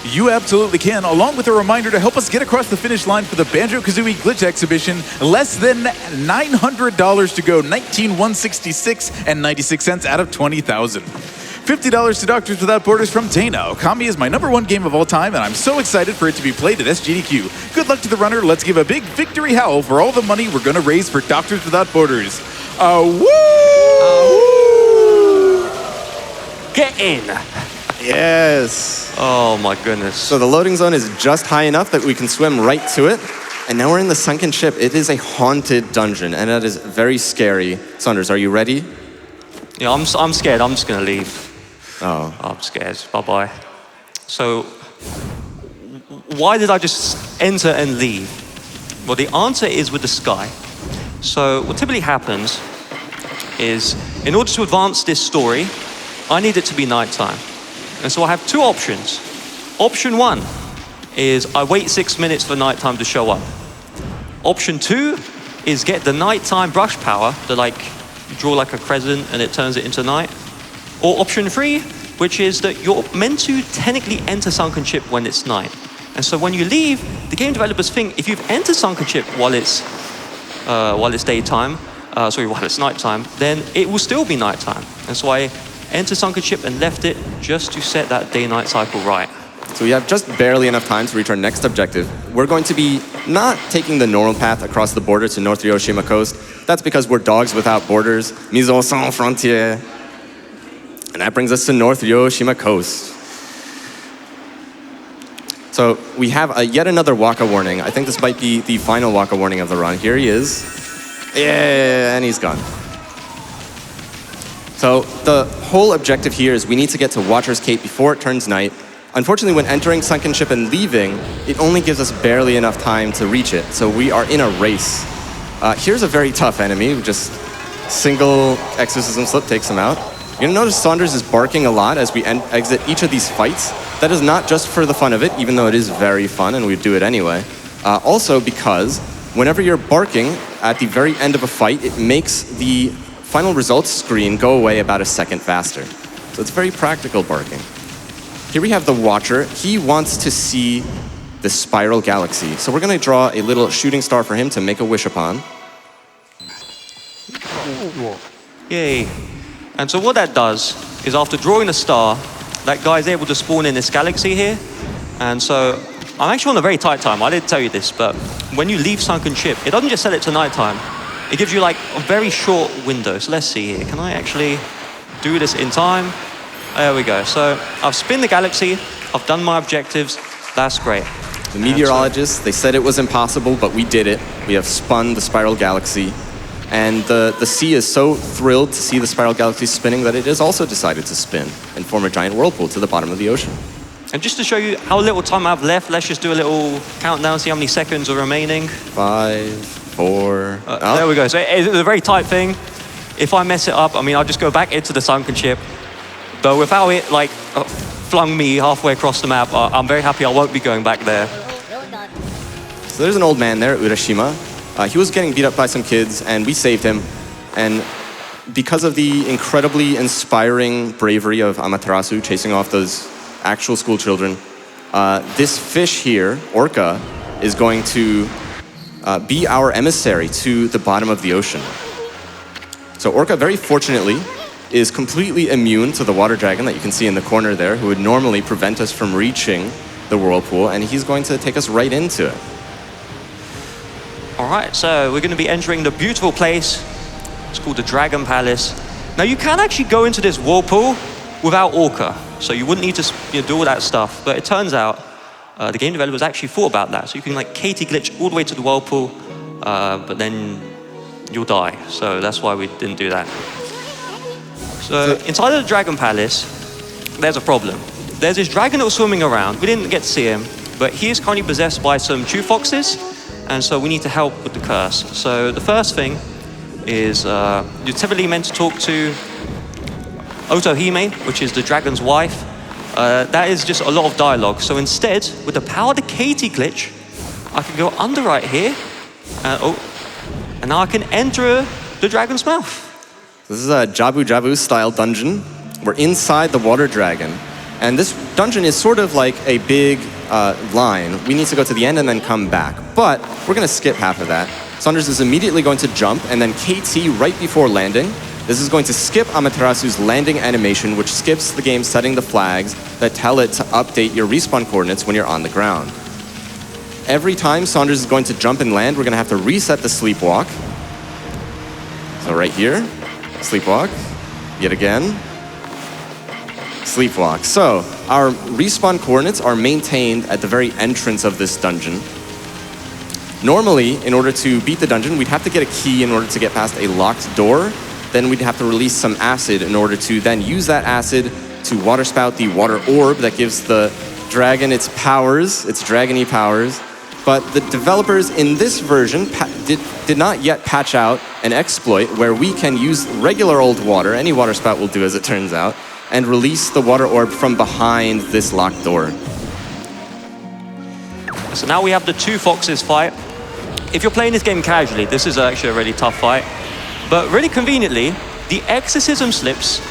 S3: You absolutely can, along with a reminder to help us get across the finish line for the Banjo-Kazooie Glitch Exhibition. Less than $900 to go, $19,166.96 out of 20,000. $50 to Doctors Without Borders from Dana. Okami is my #1 game of all time, and I'm so excited for it to be played at SGDQ. Good luck to the runner. Let's give a big victory howl for all the money we're going to raise for Doctors Without Borders. Woo!
S1: Get in.
S2: Yes.
S1: Oh my goodness.
S2: So the loading zone is just high enough that we can swim right to it. And now we're in the sunken ship. It is a haunted dungeon, and that is very scary. Saunders, are you ready?
S1: Yeah, I'm scared. I'm just going to leave.
S2: Oh.
S1: I'm scared. Bye-bye. So why did I just enter and leave? Well, the answer is with the sky. So what typically happens is, in order to advance this story, I need it to be nighttime. And so I have two options. Option 1 is I wait 6 minutes for nighttime to show up. Option 2 is get the nighttime brush power to like draw like a crescent and it turns it into night. Or option 3, which is that you're meant to technically enter sunken ship when it's night. And so when you leave, the game developers think if you've entered sunken ship while it's daytime, while it's nighttime, then it will still be nighttime. And so I entered sunken ship and left it just to set that day-night cycle right.
S2: So we have just barely enough time to reach our next objective. We're going to be not taking the normal path across the border to North Ryoshima Coast. That's because we're dogs without borders, maison sans frontières. And that brings us to North Ryoshima Coast. So we have yet another Waka warning. I think this might be the final Waka warning of the run. Here he is. Yeah, and he's gone. So the whole objective here is we need to get to Watcher's Cape before it turns night. Unfortunately, when entering sunken ship and leaving, it only gives us barely enough time to reach it. So we are in a race. Here's a very tough enemy. Just single exorcism slip takes him out. You're gonna notice Saunders is barking a lot as we exit each of these fights. That is not just for the fun of it, even though it is very fun and we do it anyway. Also because whenever you're barking at the very end of a fight, it makes the final results screen go away about a second faster. So it's very practical barking. Here we have the Watcher. He wants to see the spiral galaxy. So we're gonna draw a little shooting star for him to make a wish upon.
S1: Yay. And so what that does is after drawing a star, that guy's able to spawn in this galaxy here. And so I'm actually on a very tight time. I didn't tell you this, but when you leave sunken ship, it doesn't just set it to nighttime. It gives you like a very short window. So let's see here. Can I actually do this in time? There we go. So I've spun the galaxy. I've done my objectives. That's great.
S2: The meteorologists, they said it was impossible, but we did it. We have spun the spiral galaxy. And the sea is so thrilled to see the spiral galaxy spinning that it has also decided to spin and form a giant whirlpool to the bottom of the ocean.
S1: And just to show you how little time I have left, let's just do a little countdown, see how many seconds are remaining.
S2: 5, 4...
S1: There we go. So it's a very tight thing. If I mess it up, I mean, I'll just go back into the sunken ship. But without it, like, flung me halfway across the map, I'm very happy I won't be going back there.
S2: So there's an old man there at Urashima. He was getting beat up by some kids, and we saved him. And because of the incredibly inspiring bravery of Amaterasu chasing off those actual school children, this fish here, Orca, is going to be our emissary to the bottom of the ocean. So Orca, very fortunately, is completely immune to the water dragon that you can see in the corner there, who would normally prevent us from reaching the whirlpool, and he's going to take us right into it.
S1: All right, so we're going to be entering the beautiful place. It's called the Dragon Palace. Now, you can actually go into this whirlpool without Orca, so you wouldn't need to do all that stuff. But it turns out the game developers actually thought about that. So you can like Katie glitch all the way to the whirlpool, but then you'll die. So that's why we didn't do that. So inside of the Dragon Palace, there's a problem. There's this dragon that was swimming around. We didn't get to see him, but he is currently possessed by some true foxes, and so we need to help with the curse. So the first thing is you're typically meant to talk to Otohime, which is the dragon's wife. That is just a lot of dialogue. So instead, with the power of the Katie glitch, I can go under right here, and now I can enter the dragon's mouth.
S2: This is a Jabu Jabu style dungeon. We're inside the water dragon. And this dungeon is sort of like a big line. We need to go to the end and then come back. But we're going to skip half of that. Saunders is immediately going to jump, and then KT right before landing. This is going to skip Amaterasu's landing animation, which skips the game setting the flags that tell it to update your respawn coordinates when you're on the ground. Every time Saunders is going to jump and land, we're going to have to reset the sleepwalk. So right here, sleepwalk, yet again, sleepwalk. So our respawn coordinates are maintained at the very entrance of this dungeon. Normally, in order to beat the dungeon, we'd have to get a key in order to get past a locked door. Then we'd have to release some acid in order to then use that acid to water spout the water orb that gives the dragon its powers, its dragony powers. But the developers in this version did not yet patch out an exploit where we can use regular old water, any water spout will do as it turns out, and release the water orb from behind this locked door.
S1: So now we have the two foxes fight. If you're playing this game casually, this is actually a really tough fight. But really conveniently, the exorcism slips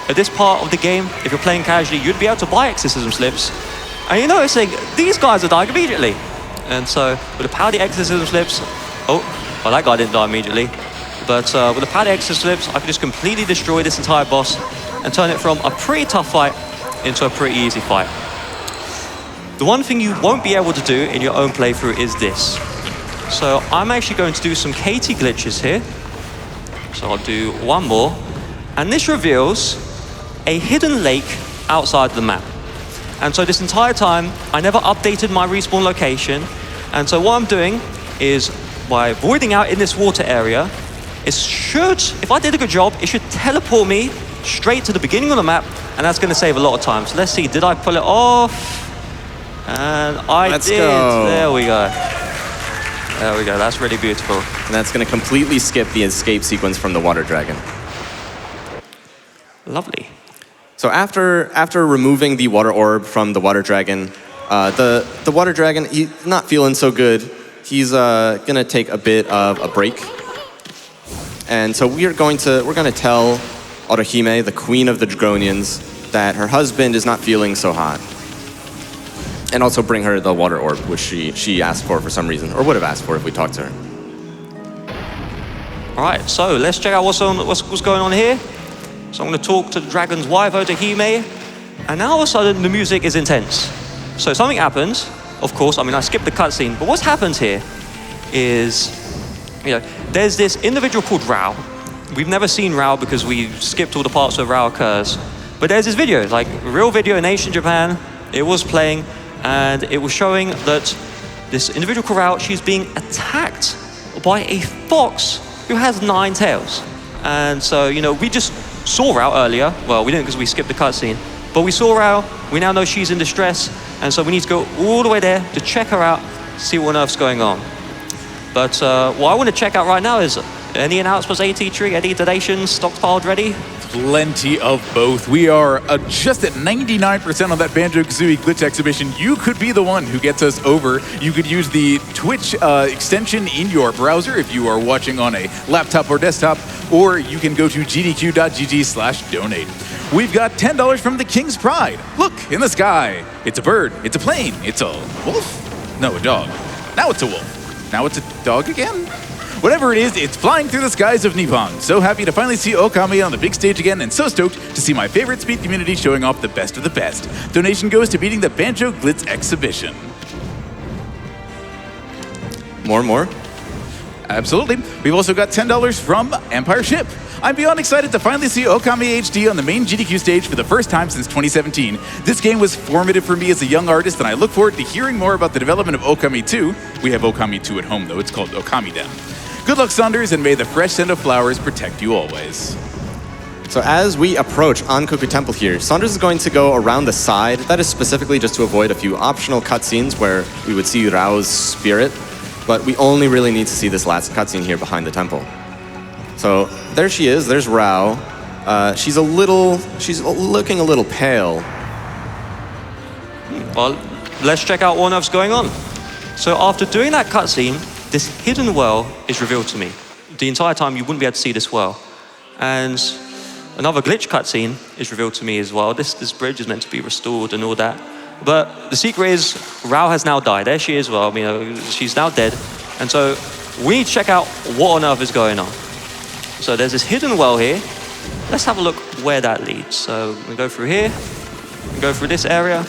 S1: at this part of the game, if you're playing casually, you'd be able to buy exorcism slips. And you're noticing these guys are dying immediately. And so with the power of the exorcism slips, well, that guy didn't die immediately. But with the power of the exorcism slips, I can just completely destroy this entire boss and turn it from a pretty tough fight into a pretty easy fight. The one thing you won't be able to do in your own playthrough is this. So I'm actually going to do some Katie glitches here. So I'll do one more. And this reveals a hidden lake outside the map. And so this entire time, I never updated my respawn location. And so what I'm doing is, by voiding out in this water area, it should, if I did a good job, it should teleport me straight to the beginning of the map, and that's going to save a lot of time. So let's see, did I pull it off? And Let's did. Go. There we go. There we go, that's really beautiful.
S2: And that's going to completely skip the escape sequence from the water dragon.
S1: Lovely.
S2: So after removing the water orb from the water dragon, the water dragon, he's not feeling so good. He's going to take a bit of a break. And so we're going to tell Orihime, the queen of the Dragonians, that her husband is not feeling so hot. And also bring her the water orb, which she asked for some reason, or would have asked for if we talked to her.
S1: All right, so let's check out what's going on here. So I'm going to talk to the dragon's wife, Otohime, and now all of a sudden the music is intense. So something happens, of course. I mean, I skipped the cutscene, but what's happened here is, there's this individual called Rao. We've never seen Rao because we skipped all the parts where Rao occurs. But there's this video, like a real video in ancient Japan. It was playing, and it was showing that this individual called Rao, she's being attacked by a fox who has 9 tails. And so, we just saw Rao earlier. Well, we didn't because we skipped the cutscene. But we saw Rao. We now know she's in distress. And so we need to go all the way there to check her out, see what on earth's going on. But what I want to check out right now is any announcements, ateatree, any donations, stockpiled ready?
S3: Plenty of both. We are just at 99% on that Banjo-Kazooie glitch exhibition. You could be the one who gets us over. You could use the Twitch extension in your browser if you are watching on a laptop or desktop, or you can go to gdq.gg/donate. We've got $10 from the King's Pride. Look, in the sky. It's a bird. It's a plane. It's a wolf? No, a dog. Now it's a wolf. Now it's a dog again? Whatever it is, it's flying through the skies of Nippon. So happy to finally see Okami on the big stage again, and so stoked to see my favorite speed community showing off the best of the best. Donation goes to beating the Banjo Glitz exhibition.
S2: More?
S3: Absolutely. We've also got $10 from Empire Ship. I'm beyond excited to finally see Okami HD on the main GDQ stage for the first time since 2017. This game was formative for me as a young artist, and I look forward to hearing more about the development of Okami 2. We have Okami 2 at home, though. It's called Okami Den. Good luck, Saunders, and may the fresh scent of flowers protect you always.
S2: So as we approach Ankoku Temple here, Saunders is going to go around the side. That is specifically just to avoid a few optional cutscenes where we would see Rao's spirit, but we only really need to see this last cutscene here behind the temple. So there she is, there's Rao. She's looking a little pale.
S1: Well, let's check out what on earth's going on. So after doing that cutscene, this hidden well is revealed to me. The entire time you wouldn't be able to see this well. And another glitch cutscene is revealed to me as well. This bridge is meant to be restored and all that. But the secret is Rao has now died. There she is. Well, she's now dead. And so we need to check out what on earth is going on. So there's this hidden well here. Let's have a look where that leads. So we go through here, we go through this area.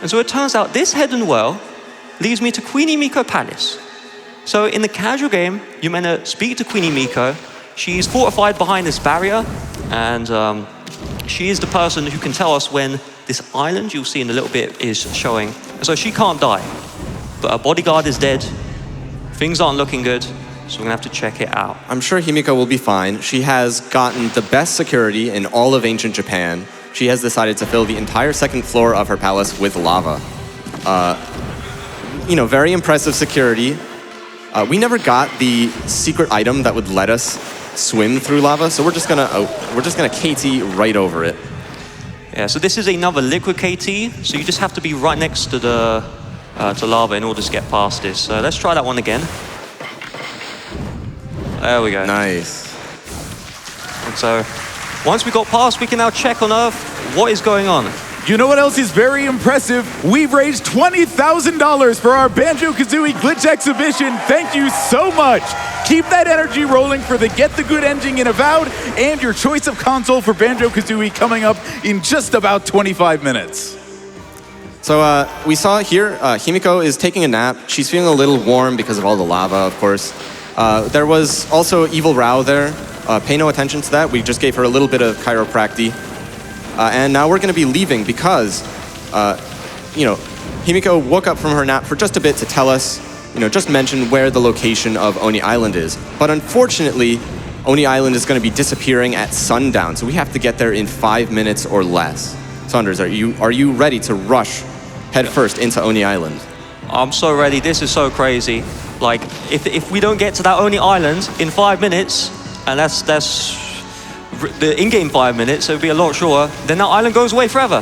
S1: And so it turns out this hidden well leads me to Queenie Miko Palace. So in the casual game, you're meant to speak to Queenie Miko. She's fortified behind this barrier, and she is the person who can tell us when this island you'll see in a little bit is showing. And so she can't die, but her bodyguard is dead. Things aren't looking good, so we're gonna have to check it out.
S2: I'm sure Himiko will be fine. She has gotten the best security in all of ancient Japan. She has decided to fill the entire second floor of her palace with lava. Very impressive security. We never got the secret item that would let us swim through lava, so we're just gonna KT right over it.
S1: Yeah, so this is another liquid KT, so you just have to be right next to the to lava in order to get past this. So let's try that one again. There we go.
S2: Nice.
S1: And so once we got past, we can now check on Earth what is going on.
S3: You know what else is very impressive? We've raised $20,000 for our Banjo-Kazooie Glitch Exhibition. Thank you so much. Keep that energy rolling for the Get the Good ending in Avowed and your choice of console for Banjo-Kazooie coming up in just about 25 minutes.
S2: So we saw here, Himiko is taking a nap. She's feeling a little warm because of all the lava, of course. There was also Evil Rao there. Pay no attention to that. We just gave her a little bit of chiropractic. And now we're going to be leaving because, Himiko woke up from her nap for just a bit to tell us, just mention where the location of Oni Island is. But unfortunately, Oni Island is going to be disappearing at sundown, so we have to get there in 5 minutes or less. Saunders, are you ready to rush headfirst into Oni Island?
S1: I'm so ready. This is so crazy. Like, if we don't get to that Oni Island in 5 minutes, and that's the in-game 5 minutes, so it'll be a lot shorter, then that island goes away forever.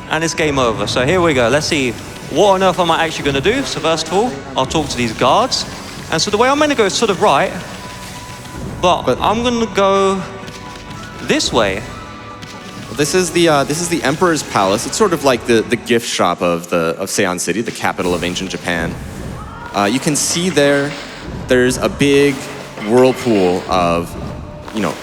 S1: And it's game over. So here we go. Let's see, what on earth am I actually going to do? So first of all, I'll talk to these guards. And so the way I'm going to go is sort of right, but I'm going to go this way.
S2: This is the Emperor's Palace. It's sort of like the gift shop of Seion City, the capital of ancient Japan. You can see there's a big whirlpool of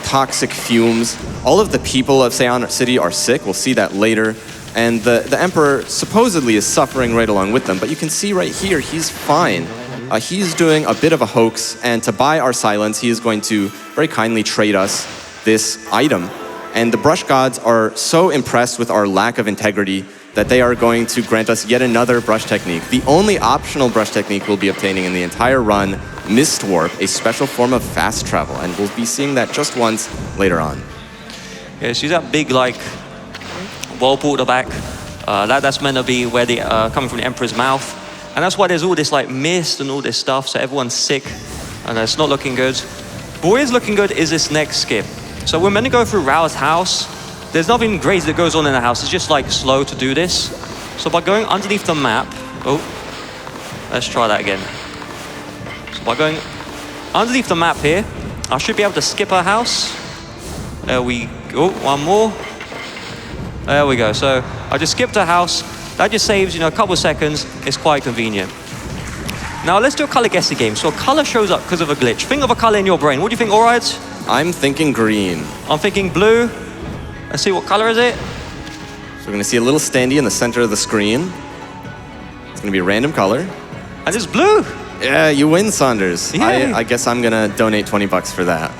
S2: toxic fumes. All of the people of Seion City are sick. We'll see that later. And the Emperor supposedly is suffering right along with them. But you can see right here, he's fine. He's doing a bit of a hoax. And to buy our silence, he is going to very kindly trade us this item. And the brush gods are so impressed with our lack of integrity that they are going to grant us yet another brush technique. The only optional brush technique we'll be obtaining in the entire run, Mist Warp, a special form of fast travel, and we'll be seeing that just once later on.
S1: Yeah, she's that big, whirlpool at the back. That's meant to be where they coming from the Emperor's mouth. And that's why there's all this mist and all this stuff, so everyone's sick, and it's not looking good. But what is looking good is this next skip. So we're meant to go through Rao's house. There's nothing crazy that goes on in the house. It's just slow to do this. So by going underneath the map, let's try that again. So by going underneath the map here, I should be able to skip her house. There we go, one more. There we go. So I just skipped her house. That just saves, a couple of seconds. It's quite convenient. Now let's do a color guessing game. So a color shows up because of a glitch. Think of a color in your brain. What do you think, Auride?
S2: I'm thinking green.
S1: I'm thinking blue. Let's see, what color is it?
S2: So we're going to see a little standee in the center of the screen. It's going to be a random color.
S1: And it's blue.
S2: Yeah, you win, Saunders.
S1: Yay.
S2: I guess I'm going to donate $20 for that.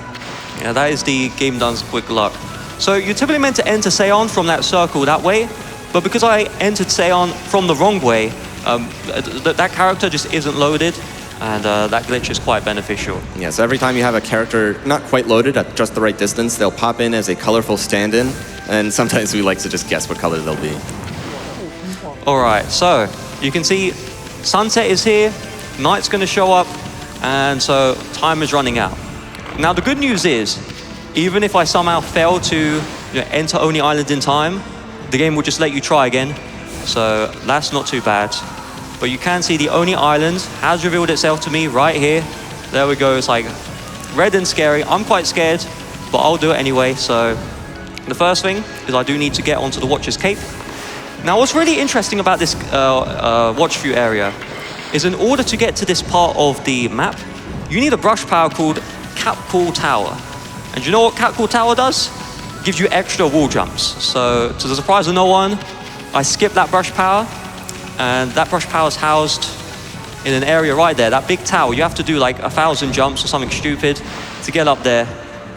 S1: Yeah, that is the Game Done's quick luck. So you're typically meant to enter Seion from that circle that way, but because I entered Seion from the wrong way, that character just isn't loaded, and that glitch is quite beneficial.
S2: Yeah, so every time you have a character not quite loaded at just the right distance, they'll pop in as a colorful stand-in, and sometimes we like to just guess what color they'll be.
S1: All right, so you can see sunset is here, night's going to show up, and so time is running out. Now the good news is, even if I somehow fail to enter Oni Island in time, the game will just let you try again. So that's not too bad. But you can see the Oni Island has revealed itself to me right here. There we go. It's like red and scary. I'm quite scared, but I'll do it anyway. So the first thing is I do need to get onto the Watcher's Cape. Now, what's really interesting about this watch view area is in order to get to this part of the map, you need a brush power called Capcool Tower. And you know what Capcool Tower does? It gives you extra wall jumps. So to the surprise of no one, I skipped that brush power, and that brush power is housed in an area right there, that big tower. You have to do like 1,000 jumps or something stupid to get up there.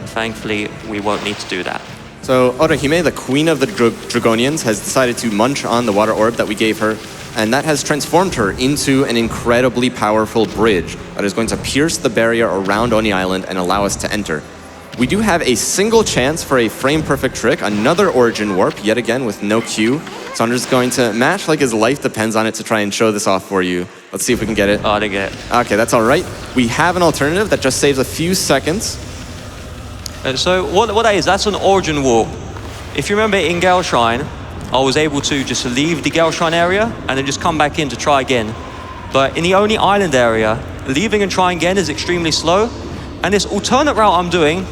S1: Thankfully, we won't need to do that.
S2: So Orihime, the queen of the Dragonians, has decided to munch on the water orb that we gave her, and that has transformed her into an incredibly powerful bridge that is going to pierce the barrier around Oni Island and allow us to enter. We do have a single chance for a frame-perfect trick, another origin warp, yet again with no Q. Saunders is going to match like his life depends on it to try and show this off for you. Let's see if we can get it.
S1: Oh, I didn't get it.
S2: Okay, that's all right. We have an alternative that just saves a few seconds.
S1: So what that is, that's an origin warp. If you remember in Gale Shrine, I was able to just leave the Gale Shrine area and then just come back in to try again. But in the Oni Island area, leaving and trying again is extremely slow. And this alternate route I'm doing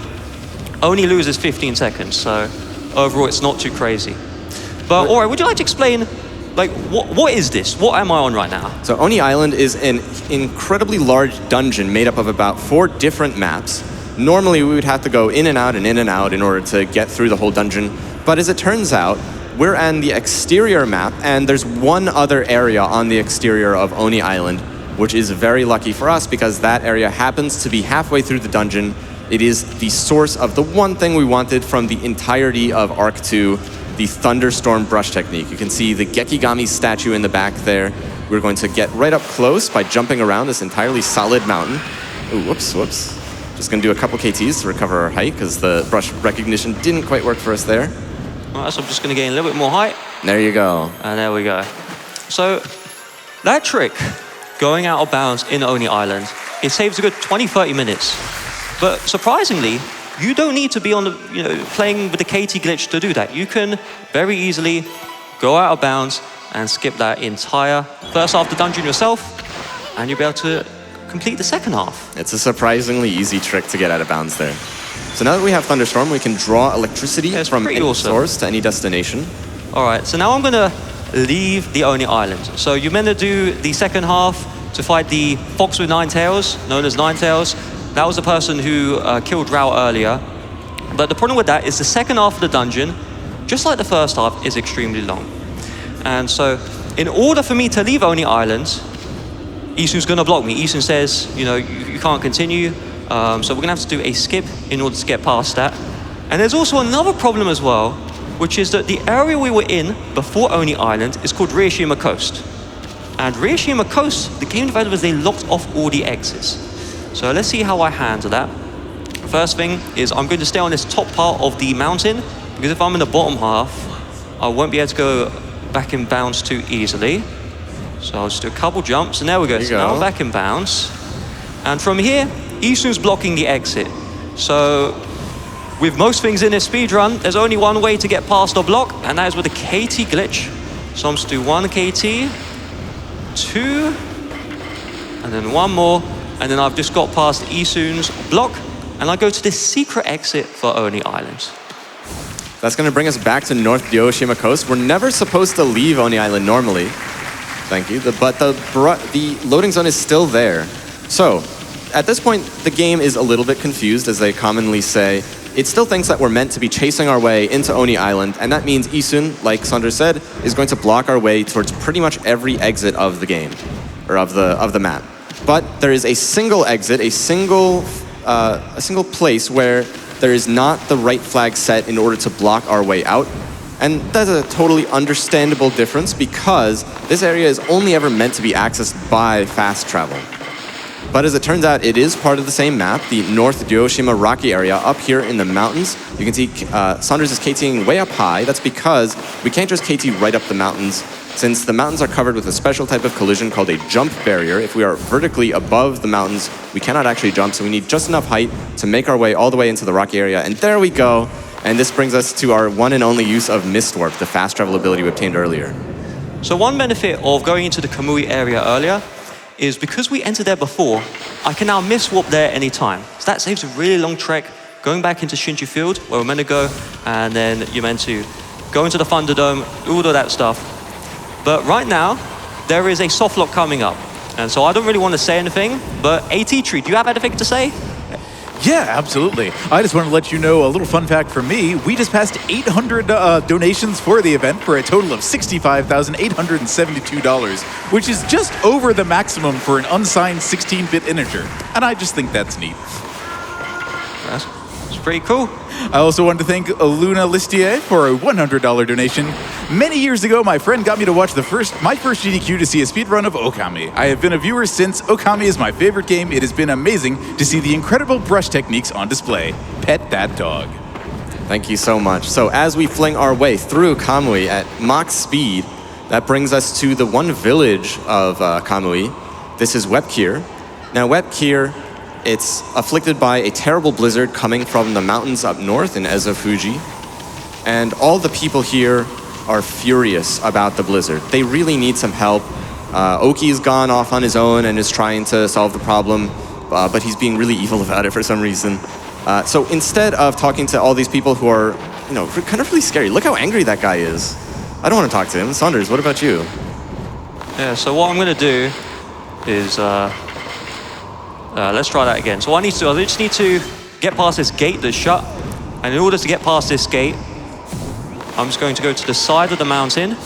S1: only loses 15 seconds. So overall, it's not too crazy. But Auride, would you like to explain, like, what is this? What am I on right now?
S2: So Oni Island is an incredibly large dungeon made up of about 4 different maps. Normally, we would have to go in and out in order to get through the whole dungeon. But as it turns out, we're on the exterior map, and there's one other area on the exterior of Oni Island, which is very lucky for us because that area happens to be halfway through the dungeon. It is the source of the one thing we wanted from the entirety of Arc 2, the Thunderstorm brush technique. You can see the Gekigami statue in the back there. We're going to get right up close by jumping around this entirely solid mountain. Ooh, whoops. Just gonna do a couple KTs to recover our height because the brush recognition didn't quite work for us there.
S1: All right, so I'm just gonna gain a little bit more height.
S2: There you go.
S1: And there we go. So that trick, going out of bounds in Oni Island, it saves a good 20-30 minutes. But surprisingly, you don't need to be on the, playing with the KT glitch to do that. You can very easily go out of bounds and skip that entire first half of the dungeon yourself, and you'll be able to complete the second half.
S2: It's a surprisingly easy trick to get out of bounds there. So now that we have Thunderstorm, we can draw electricity from any source to any destination.
S1: All right, so now I'm gonna leave the Oni Island. So you're meant to do the second half to fight the fox with 9 tails, known as Nine Tails. That was the person who killed Rao earlier. But the problem with that is the second half of the dungeon, just like the first half, is extremely long. And so in order for me to leave Oni Island, Isun's gonna block me. Isun says, you can't continue. So we're gonna have to do a skip in order to get past that. And there's also another problem as well, which is that the area we were in before Oni Island is called Ryoshima Coast. And Ryoshima Coast, the game developers, they locked off all the exits. So let's see how I handle that. First thing is I'm going to stay on this top part of the mountain, because if I'm in the bottom half, I won't be able to go back in bounds too easily. So I'll just do a couple jumps, and there we go. So now I'm back in bounds. And from here, Isun's blocking the exit. So with most things in this speedrun, there's only one way to get past the block, and that is with a KT glitch. So I'm just do 1 KT, 2, and then 1 more, and then I've just got past Isun's block, and I go to this secret exit for Oni Island.
S2: That's going to bring us back to North Ryoshima Coast. We're never supposed to leave Oni Island normally. Thank you. But the loading zone is still there. So at this point, the game is a little bit confused, as they commonly say. It still thinks that we're meant to be chasing our way into Oni Island, and that means Isun, like Saunders said, is going to block our way towards pretty much every exit of the game, or of the map. But there is a single exit, a single place where there is not the right flag set in order to block our way out. And that's a totally understandable difference because this area is only ever meant to be accessed by fast travel. But as it turns out, it is part of the same map, the North Ryoshima Rocky area up here in the mountains. You can see Saunders is KTing way up high. That's because we can't just KT right up the mountains, since the mountains are covered with a special type of collision called a jump barrier. If we are vertically above the mountains, we cannot actually jump, so we need just enough height to make our way all the way into the rocky area. And there we go. And this brings us to our one and only use of Mist Warp, the fast travel ability we obtained earlier.
S1: So one benefit of going into the Kamui area earlier is because we entered there before, I can now Mist Warp there anytime. So that saves a really long trek going back into Shinju Field, where we're meant to go, and then you're meant to go into the Thunderdome, all of that stuff. But right now, there is a soft lock coming up. And so I don't really want to say anything, but ateatree, do you have anything to say?
S3: Yeah, absolutely. I just want to let you know a little fun fact from me. We just passed 800 donations for the event for a total of $65,872, which is just over the maximum for an unsigned 16-bit integer. And I just think that's neat.
S1: That's pretty cool.
S3: I also wanted to thank Luna Listier for a $100 donation. Many years ago, my friend got me to watch my first GDQ to see a speedrun of Okami. I have been a viewer since. Okami is my favorite game. It has been amazing to see the incredible brush techniques on display. Pet that dog.
S2: Thank you so much. So as we fling our way through Kamui at Mach speed, that brings us to the one village of Kamui. This is Webkir. Now Webkir, it's afflicted by a terrible blizzard coming from the mountains up north in Ezo Fuji. And all the people here are furious about the blizzard. They really need some help. Oki's gone off on his own and is trying to solve the problem, but he's being really evil about it for some reason. So instead of talking to all these people who are, kind of really scary, look how angry that guy is. I don't want to talk to him. Saunders, what about you?
S1: Yeah, so what I'm going to do is, let's try that again. So what I just need to get past this gate that's shut. And in order to get past this gate, I'm just going to go to the side of the mountain.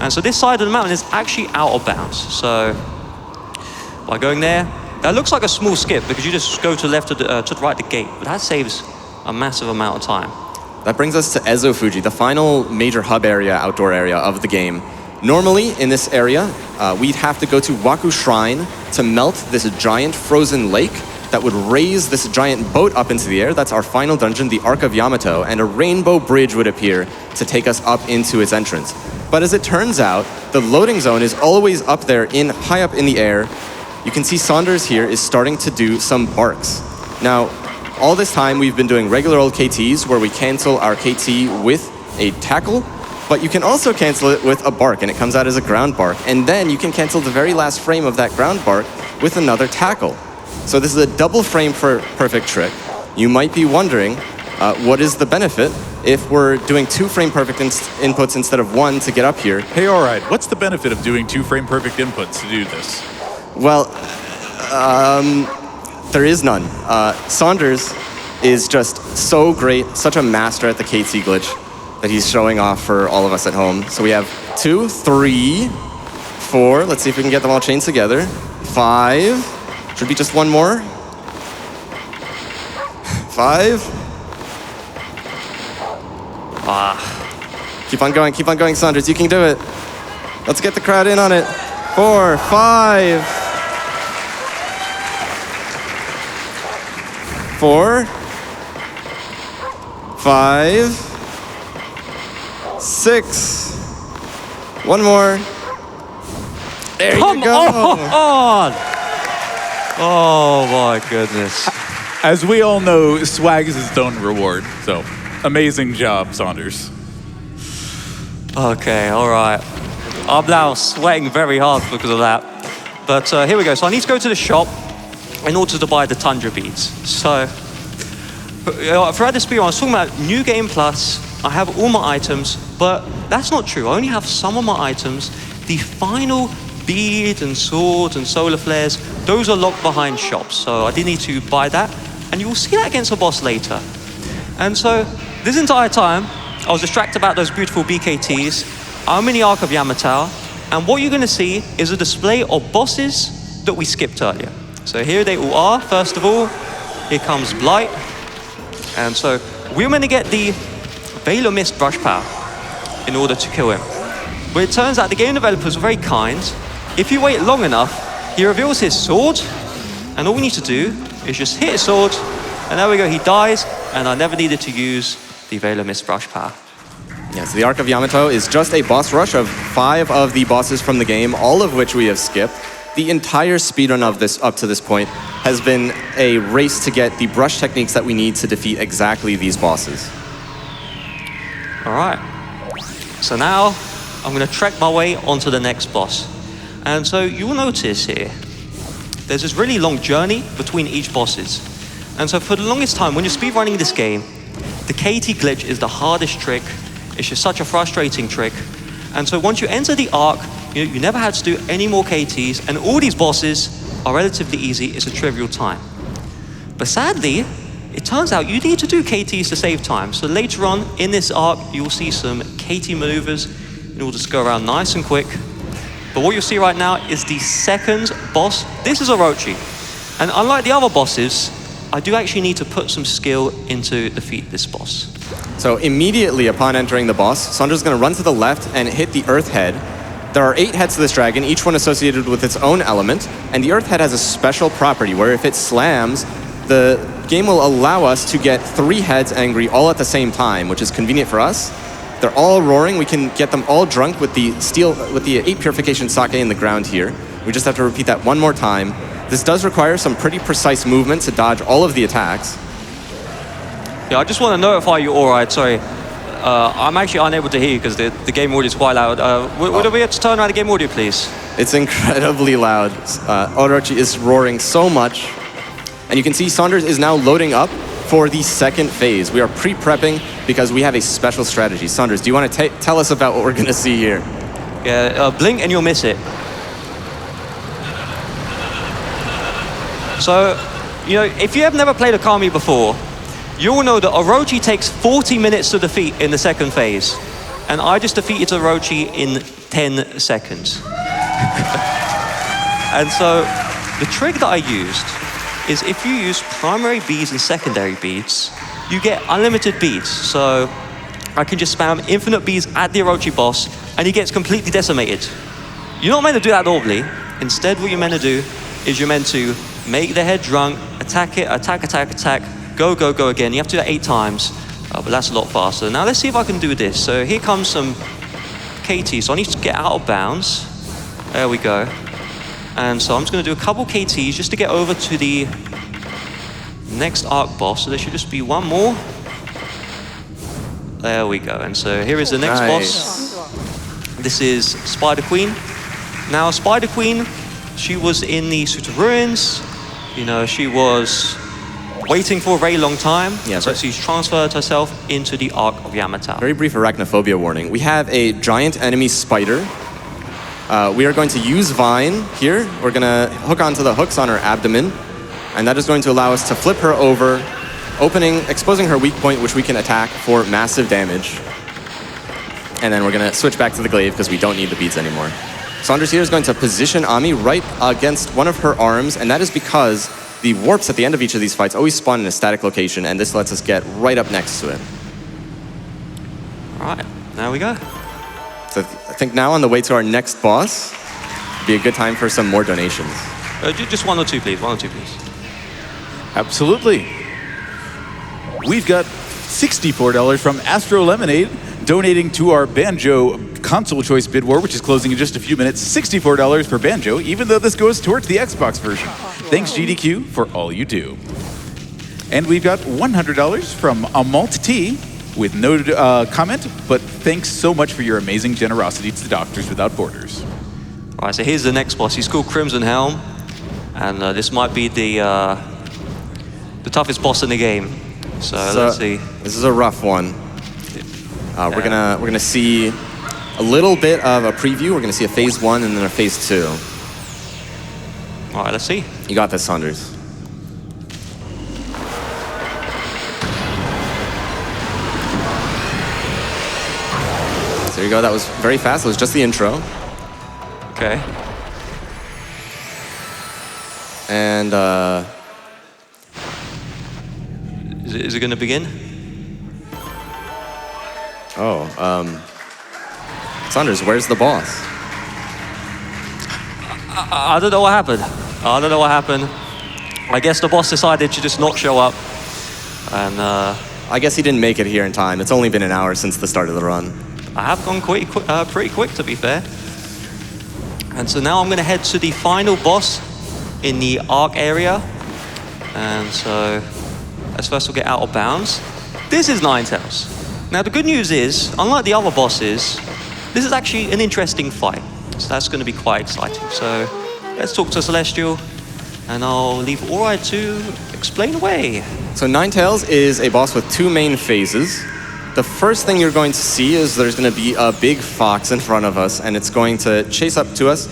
S1: And so this side of the mountain is actually out of bounds. So by going there, that looks like a small skip because you just go to the left to the right of the gate. But that saves a massive amount of time.
S2: That brings us to Ezo Fuji, the final major hub area, outdoor area of the game. Normally, in this area, we'd have to go to Waku Shrine to melt this giant frozen lake that would raise this giant boat up into the air. That's our final dungeon, the Arc of Yamato, and a rainbow bridge would appear to take us up into its entrance. But as it turns out, the loading zone is always up there, high up in the air. You can see Saunders here is starting to do some barks. Now, all this time we've been doing regular old KTs where we cancel our KT with a tackle, but you can also cancel it with a bark, and it comes out as a ground bark. And then you can cancel the very last frame of that ground bark with another tackle. So this is a double frame for perfect trick. You might be wondering, what is the benefit if we're doing 2 frame perfect inputs instead of 1 to get up here?
S3: Hey, Auride, what's the benefit of doing 2 frame perfect inputs to do this?
S2: Well, there is none. Saunders is just so great, such a master at the KT glitch that he's showing off for all of us at home. So we have 2, 3, 4. Let's see if we can get them all chained together. 5. Should be just one more. 5. Keep on going, Saunders. You can do it. Let's get the crowd in on it. 4, 5. 4, 5, 6. One more. There you go.
S1: Come on! Oh my goodness.
S3: As we all know, swag is its own reward. So, amazing job, Saunders.
S1: Okay, all right. I'm now sweating very hard because of that. But here we go. So I need to go to the shop in order to buy the Tundra beads. So throughout this video, I was talking about New Game Plus. I have all my items, but that's not true. I only have some of my items. The final bead and swords and solar flares, those are locked behind shops. So I did need to buy that. And you will see that against the boss later. And so this entire time, I was distracted about those beautiful BKTs. I'm in the Arc of Yamato. And what you're going to see is a display of bosses that we skipped earlier. So here they all are. First of all, here comes Blight. And so we're going to get the Veil of Mist brush power in order to kill him. But it turns out the game developers were very kind. If you wait long enough, he reveals his sword, and all we need to do is just hit his sword, and there we go, he dies, and I never needed to use the Veil of Mist brush power.
S2: Yes, the Arc of Yamato is just a boss rush of 5 of the bosses from the game, all of which we have skipped. The entire speedrun of this up to this point has been a race to get the brush techniques that we need to defeat exactly these bosses.
S1: All right. So now I'm going to trek my way onto the next boss. And so you will notice here, there's this really long journey between each bosses. And so for the longest time, when you're speedrunning this game, the KT glitch is the hardest trick. It's just such a frustrating trick. And so once you enter the arc, you never had to do any more KTs, and all these bosses are relatively easy. It's a trivial time. But sadly, it turns out you need to do KTs to save time. So later on in this arc, you will see some KT maneuvers. It will just go around nice and quick. But what you'll see right now is the second boss. This is Orochi. And unlike the other bosses, I do actually need to put some skill into defeat this boss.
S2: So immediately upon entering the boss, Saunders is going to run to the left and hit the Earth Head. There are 8 heads to this dragon, each one associated with its own element, and the Earth Head has a special property where if it slams, the game will allow us to get 3 heads angry all at the same time, which is convenient for us. They're all roaring. We can get them all drunk with the 8 purification sake in the ground here. We just have to repeat that one more time. This does require some pretty precise movement to dodge all of the attacks.
S1: Yeah, I just want to notify you, Auride, sorry. I'm actually unable to hear you because the game audio is quite loud. Would I be able to turn around the game audio, please?
S2: It's incredibly loud. Orochi is roaring so much. And you can see Saunders is now loading up for the second phase. We are pre-prepping because we have a special strategy. Saunders, do you want to tell us about what we're going to see here?
S1: Yeah, blink and you'll miss it. So, if you have never played Okami before, you will know that Orochi takes 40 minutes to defeat in the second phase. And I just defeated Orochi in 10 seconds. And so, the trick that I used is if you use primary beads and secondary beads, you get unlimited beads. So, I can just spam infinite beads at the Orochi boss, and he gets completely decimated. You're not meant to do that normally. Instead, what you're meant to do is you're meant to make the head drunk, attack it, attack, go again. You have to do that 8 times, but that's a lot faster. Now let's see if I can do this. So here comes some KT. So I need to get out of bounds. There we go. And so I'm just going to do a couple KTs just to get over to the next arc boss. So there should just be one more. There we go. And so here is the next boss. This is Spider Queen. Now Spider Queen, she was in the Suit of Ruins. She was waiting for a very long time.
S2: Yeah,
S1: so she's transferred herself into the Arc of Yamato.
S2: Very brief arachnophobia warning. We have a giant enemy spider. We are going to use Vine here. We're going to hook onto the hooks on her abdomen. And that is going to allow us to flip her over, exposing her weak point, which we can attack for massive damage. And then we're going to switch back to the glaive because we don't need the beads anymore. Saunders here is going to position Ami right against one of her arms, and that is because the warps at the end of each of these fights always spawn in a static location, and this lets us get right up next to it.
S1: All right, there we go.
S2: So I think now on the way to our next boss, be a good time for some more donations.
S1: Just 1 or 2, please. 1 or 2, please.
S3: Absolutely. We've got $64 from Astro Lemonade, donating to our Banjo console choice bid war, which is closing in just a few minutes. $64 for Banjo, even though this goes towards the Xbox version. Thanks, GDQ, for all you do. And we've got $100 from Amalt T with no comment, but thanks so much for your amazing generosity to the Doctors Without Borders.
S1: All right, so here's the next boss. He's called Crimson Helm, and this might be the toughest boss in the game. So let's see.
S2: This is a rough one. We're gonna see a little bit of a preview. We're gonna see a phase 1 and then a phase 2.
S1: All right, let's see.
S2: You got this, Saunders. So there you go. That was very fast. It was just the intro.
S1: Okay.
S2: And
S1: is it going to begin?
S2: Saunders, where's the boss?
S1: I don't know what happened. I guess the boss decided to just not show up. And
S2: I guess he didn't make it here in time. It's only been an hour since the start of the run.
S1: I have gone pretty quick, to be fair. And so now I'm going to head to the final boss in the Arc area. And so let's first we'll get out of bounds. This is Ninetales. Now the good news is, unlike the other bosses, this is actually an interesting fight. So that's going to be quite exciting. So let's talk to Celestial, and I'll leave Auride to explain away.
S2: So Ninetales is a boss with 2 main phases. The first thing you're going to see is there's going to be a big fox in front of us, and it's going to chase up to us.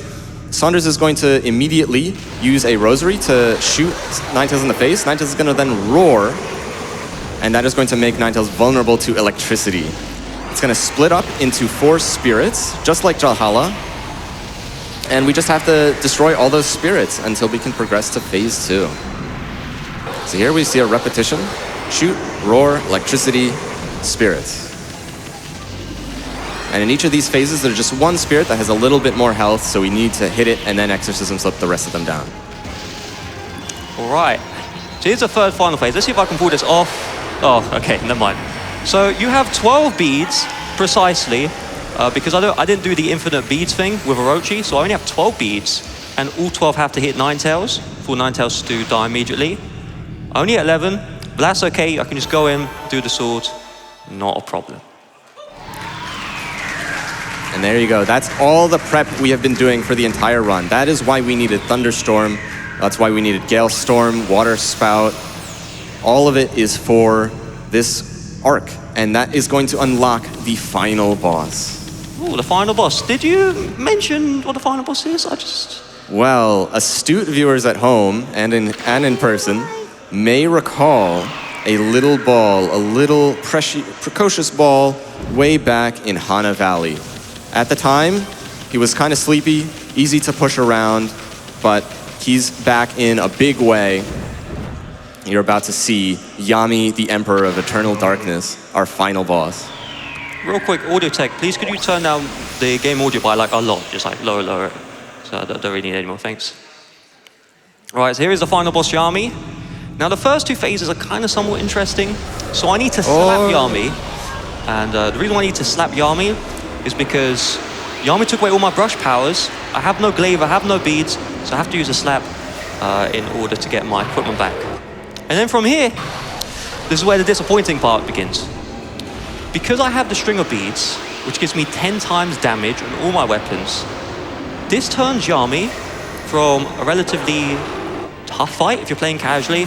S2: Saunders is going to immediately use a rosary to shoot Ninetales in the face. Ninetales is going to then roar, and that is going to make Ninetales vulnerable to electricity. It's going to split up into 4 spirits, just like Valhalla. And we just have to destroy all those spirits until we can progress to phase 2. So here we see a repetition. Shoot, roar, electricity, spirits. And in each of these phases, there's just 1 spirit that has a little bit more health, so we need to hit it and then exorcism slip the rest of them down.
S1: All right. So here's the third final phase. Let's see if I can pull this off. Oh, okay, never mind. So you have 12 beads, precisely, because I didn't do the infinite beads thing with Orochi, so I only have 12 beads, and all 12 have to hit Ninetales for Ninetales to die immediately. I only have 11, but that's okay. I can just go in, do the sword, not a problem.
S2: And there you go. That's all the prep we have been doing for the entire run. That is why we needed Thunderstorm. That's why we needed Gale Storm, Water Spout. All of it is for this arc, and that is going to unlock the final boss.
S1: Oh, the final boss. Did you mention what the final boss is?
S2: Well, astute viewers at home and in person may recall a little ball, a little precocious ball way back in Hana Valley. At the time, he was kind of sleepy, easy to push around, but he's back in a big way. You're about to see Yami, the Emperor of Eternal Darkness, our final boss.
S1: Real quick, audio tech, please could you turn down the game audio by like a lot, just like lower it. So I don't really need any more, thanks. All right, so here is the final boss, Yami. Now the first 2 phases are kind of somewhat interesting, so I need to slap Yami. And the reason why I need to slap Yami is because Yami took away all my brush powers. I have no glaive, I have no beads, so I have to use a slap in order to get my equipment back. And then from here, this is where the disappointing part begins. Because I have the string of beads, which gives me 10 times damage on all my weapons, this turns Yami from a relatively tough fight, if you're playing casually,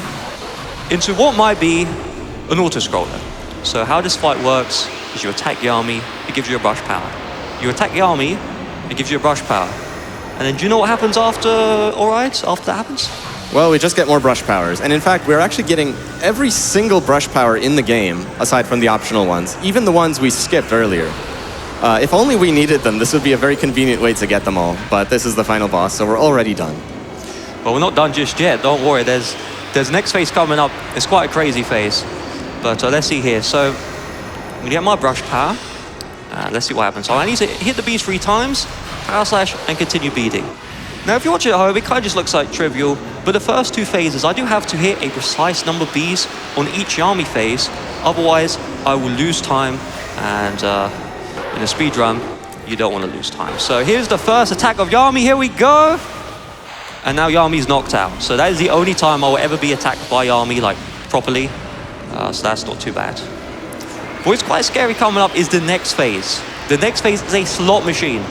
S1: into what might be an auto-scroller. So how this fight works is you attack Yami, it gives you a brush power. You attack Yami, it gives you a brush power. And then do you know what happens after Auride, after that happens?
S2: Well, we just get more brush powers. And in fact, we're actually getting every single brush power in the game, aside from the optional ones, even the ones we skipped earlier. If only we needed them, this would be a very convenient way to get them all. But this is the final boss, so we're already done.
S1: Well, we're not done just yet, don't worry. There's next phase coming up. It's quite a crazy phase. But let's see here. So, we get my brush power. Let's see what happens. So I need to hit the beads 3 times, power slash, and continue beading. Now, if you watch it at home, it kind of just looks like trivial, but the first 2 phases, I do have to hit a precise number of beads on each Yami phase, otherwise I will lose time, and in a speed run, you don't want to lose time. So here's the first attack of Yami, here we go! And now Yami's knocked out. So that is the only time I will ever be attacked by Yami, like, properly, so that's not too bad. What's quite scary coming up is the next phase. The next phase is a slot machine.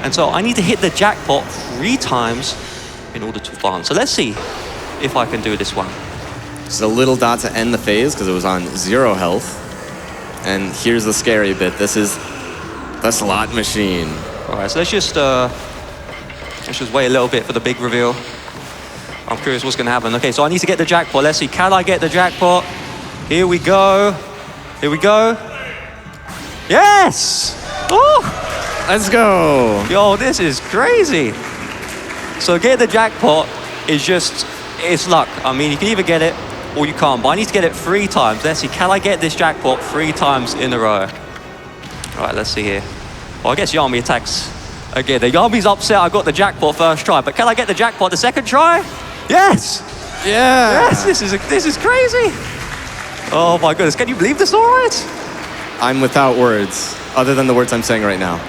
S1: And so I need to hit the jackpot 3 times in order to advance. So let's see if I can do this one.
S2: Just a little dot to end the phase because it was on 0 health. And here's the scary bit. This is the slot machine.
S1: All right, so let's just wait a little bit for the big reveal. I'm curious what's going to happen. Okay, so I need to get the jackpot. Let's see, can I get the jackpot? Here we go. Here we go. Yes! Oh!
S2: Let's go.
S1: Yo, this is crazy. So get the jackpot is just, it's luck. I mean, you can either get it or you can't, but I need to get it 3 times. Let's see, can I get this jackpot 3 times in a row? All right, let's see here. Well, I guess Yami attacks again. The Yami's upset I got the jackpot first try, but can I get the jackpot the second try? Yes!
S2: Yeah!
S1: Yes, this is crazy. Oh my goodness, can you believe this, Auride?
S2: I'm without words, other than the words I'm saying right now.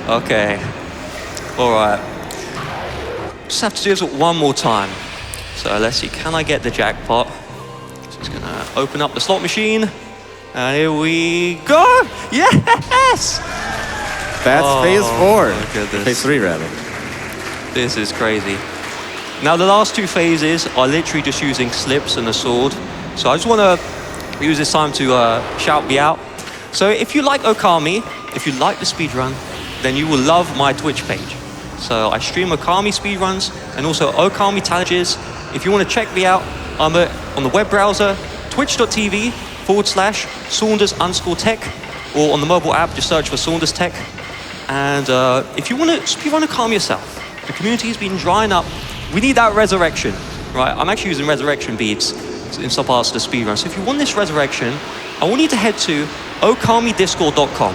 S1: Okay. All right. Just have to do this one more time. So let's see, can I get the jackpot? Just gonna open up the slot machine. And here we go. Yes!
S2: That's phase 4.
S1: my goodness.
S2: Phase 3, rather.
S1: This is crazy. Now, the last two phases are literally just using slips and a sword. So I just want to use this time to shout me out. So if you like Okami, if you like the speedrun, then you will love my Twitch page. So I stream Okami speedruns and also Okami challenges. If you want to check me out, I'm on the web browser, twitch.tv/Saunders_tech, or on the mobile app, just search for Saunders Tech. And if you want to speedrun Okami yourself, the community's been drying up. We need that resurrection, right? I'm actually using resurrection beads in some parts of the speedrun. So if you want this resurrection, I want you to head to okamidiscord.com.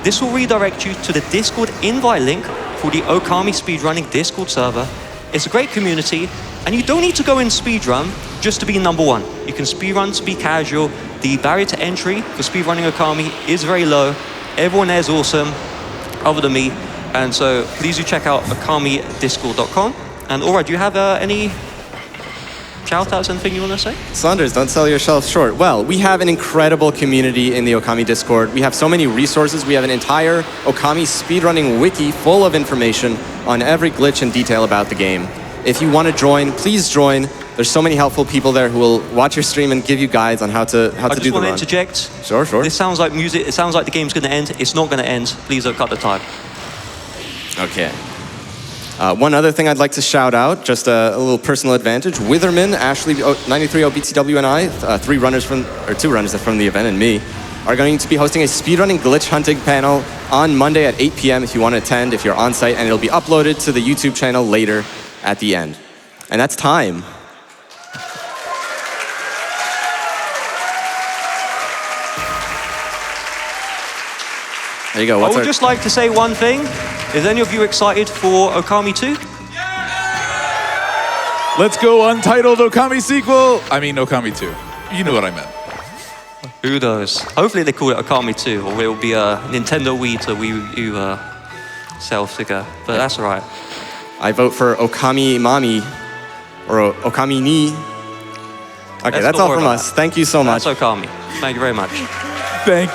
S1: This will redirect you to the Discord invite link for the Okami speedrunning Discord server. It's a great community, and you don't need to go in speedrun just to be number one. You can speedrun to be casual. The barrier to entry for speedrunning Okami is very low. Everyone there is awesome, other than me. And so please do check out okamidiscord.com. And Auride, do you have any shout-outs, anything you want to say?
S2: Saunders, don't sell yourself short. Well, we have an incredible community in the Okami Discord. We have so many resources. We have an entire Okami speedrunning wiki full of information on every glitch and detail about the game. If you want to join, please join. There's so many helpful people there who will watch your stream and give you guides on how to do the run.
S1: I just want to interject.
S2: Sure.
S1: This sounds like music. It sounds like the game's going to end. It's not going to end. Please don't cut the time.
S2: Okay. One other thing I'd like to shout out, just a little personal advantage. Witherman, Ashley, 93OBTW, and I, two runners from the event, and me, are going to be hosting a speedrunning glitch hunting panel on Monday at 8 p.m. if you want to attend, if you're on site, and it'll be uploaded to the YouTube channel later at the end. And that's time. There you go.
S1: I would just like to say one thing. Is any of you excited for Okami 2?
S3: Let's go Untitled Okami sequel. I mean Okami 2. You know what I meant.
S1: Who knows? Hopefully they call it Okami 2, or it will be a Nintendo Wii to Wii U sell figure. But that's all right.
S2: I vote for Okami Mami, or Okami Ni. Okay, that's all from us. Thank you so much.
S1: That's Okami. Thank you very much.
S3: Thank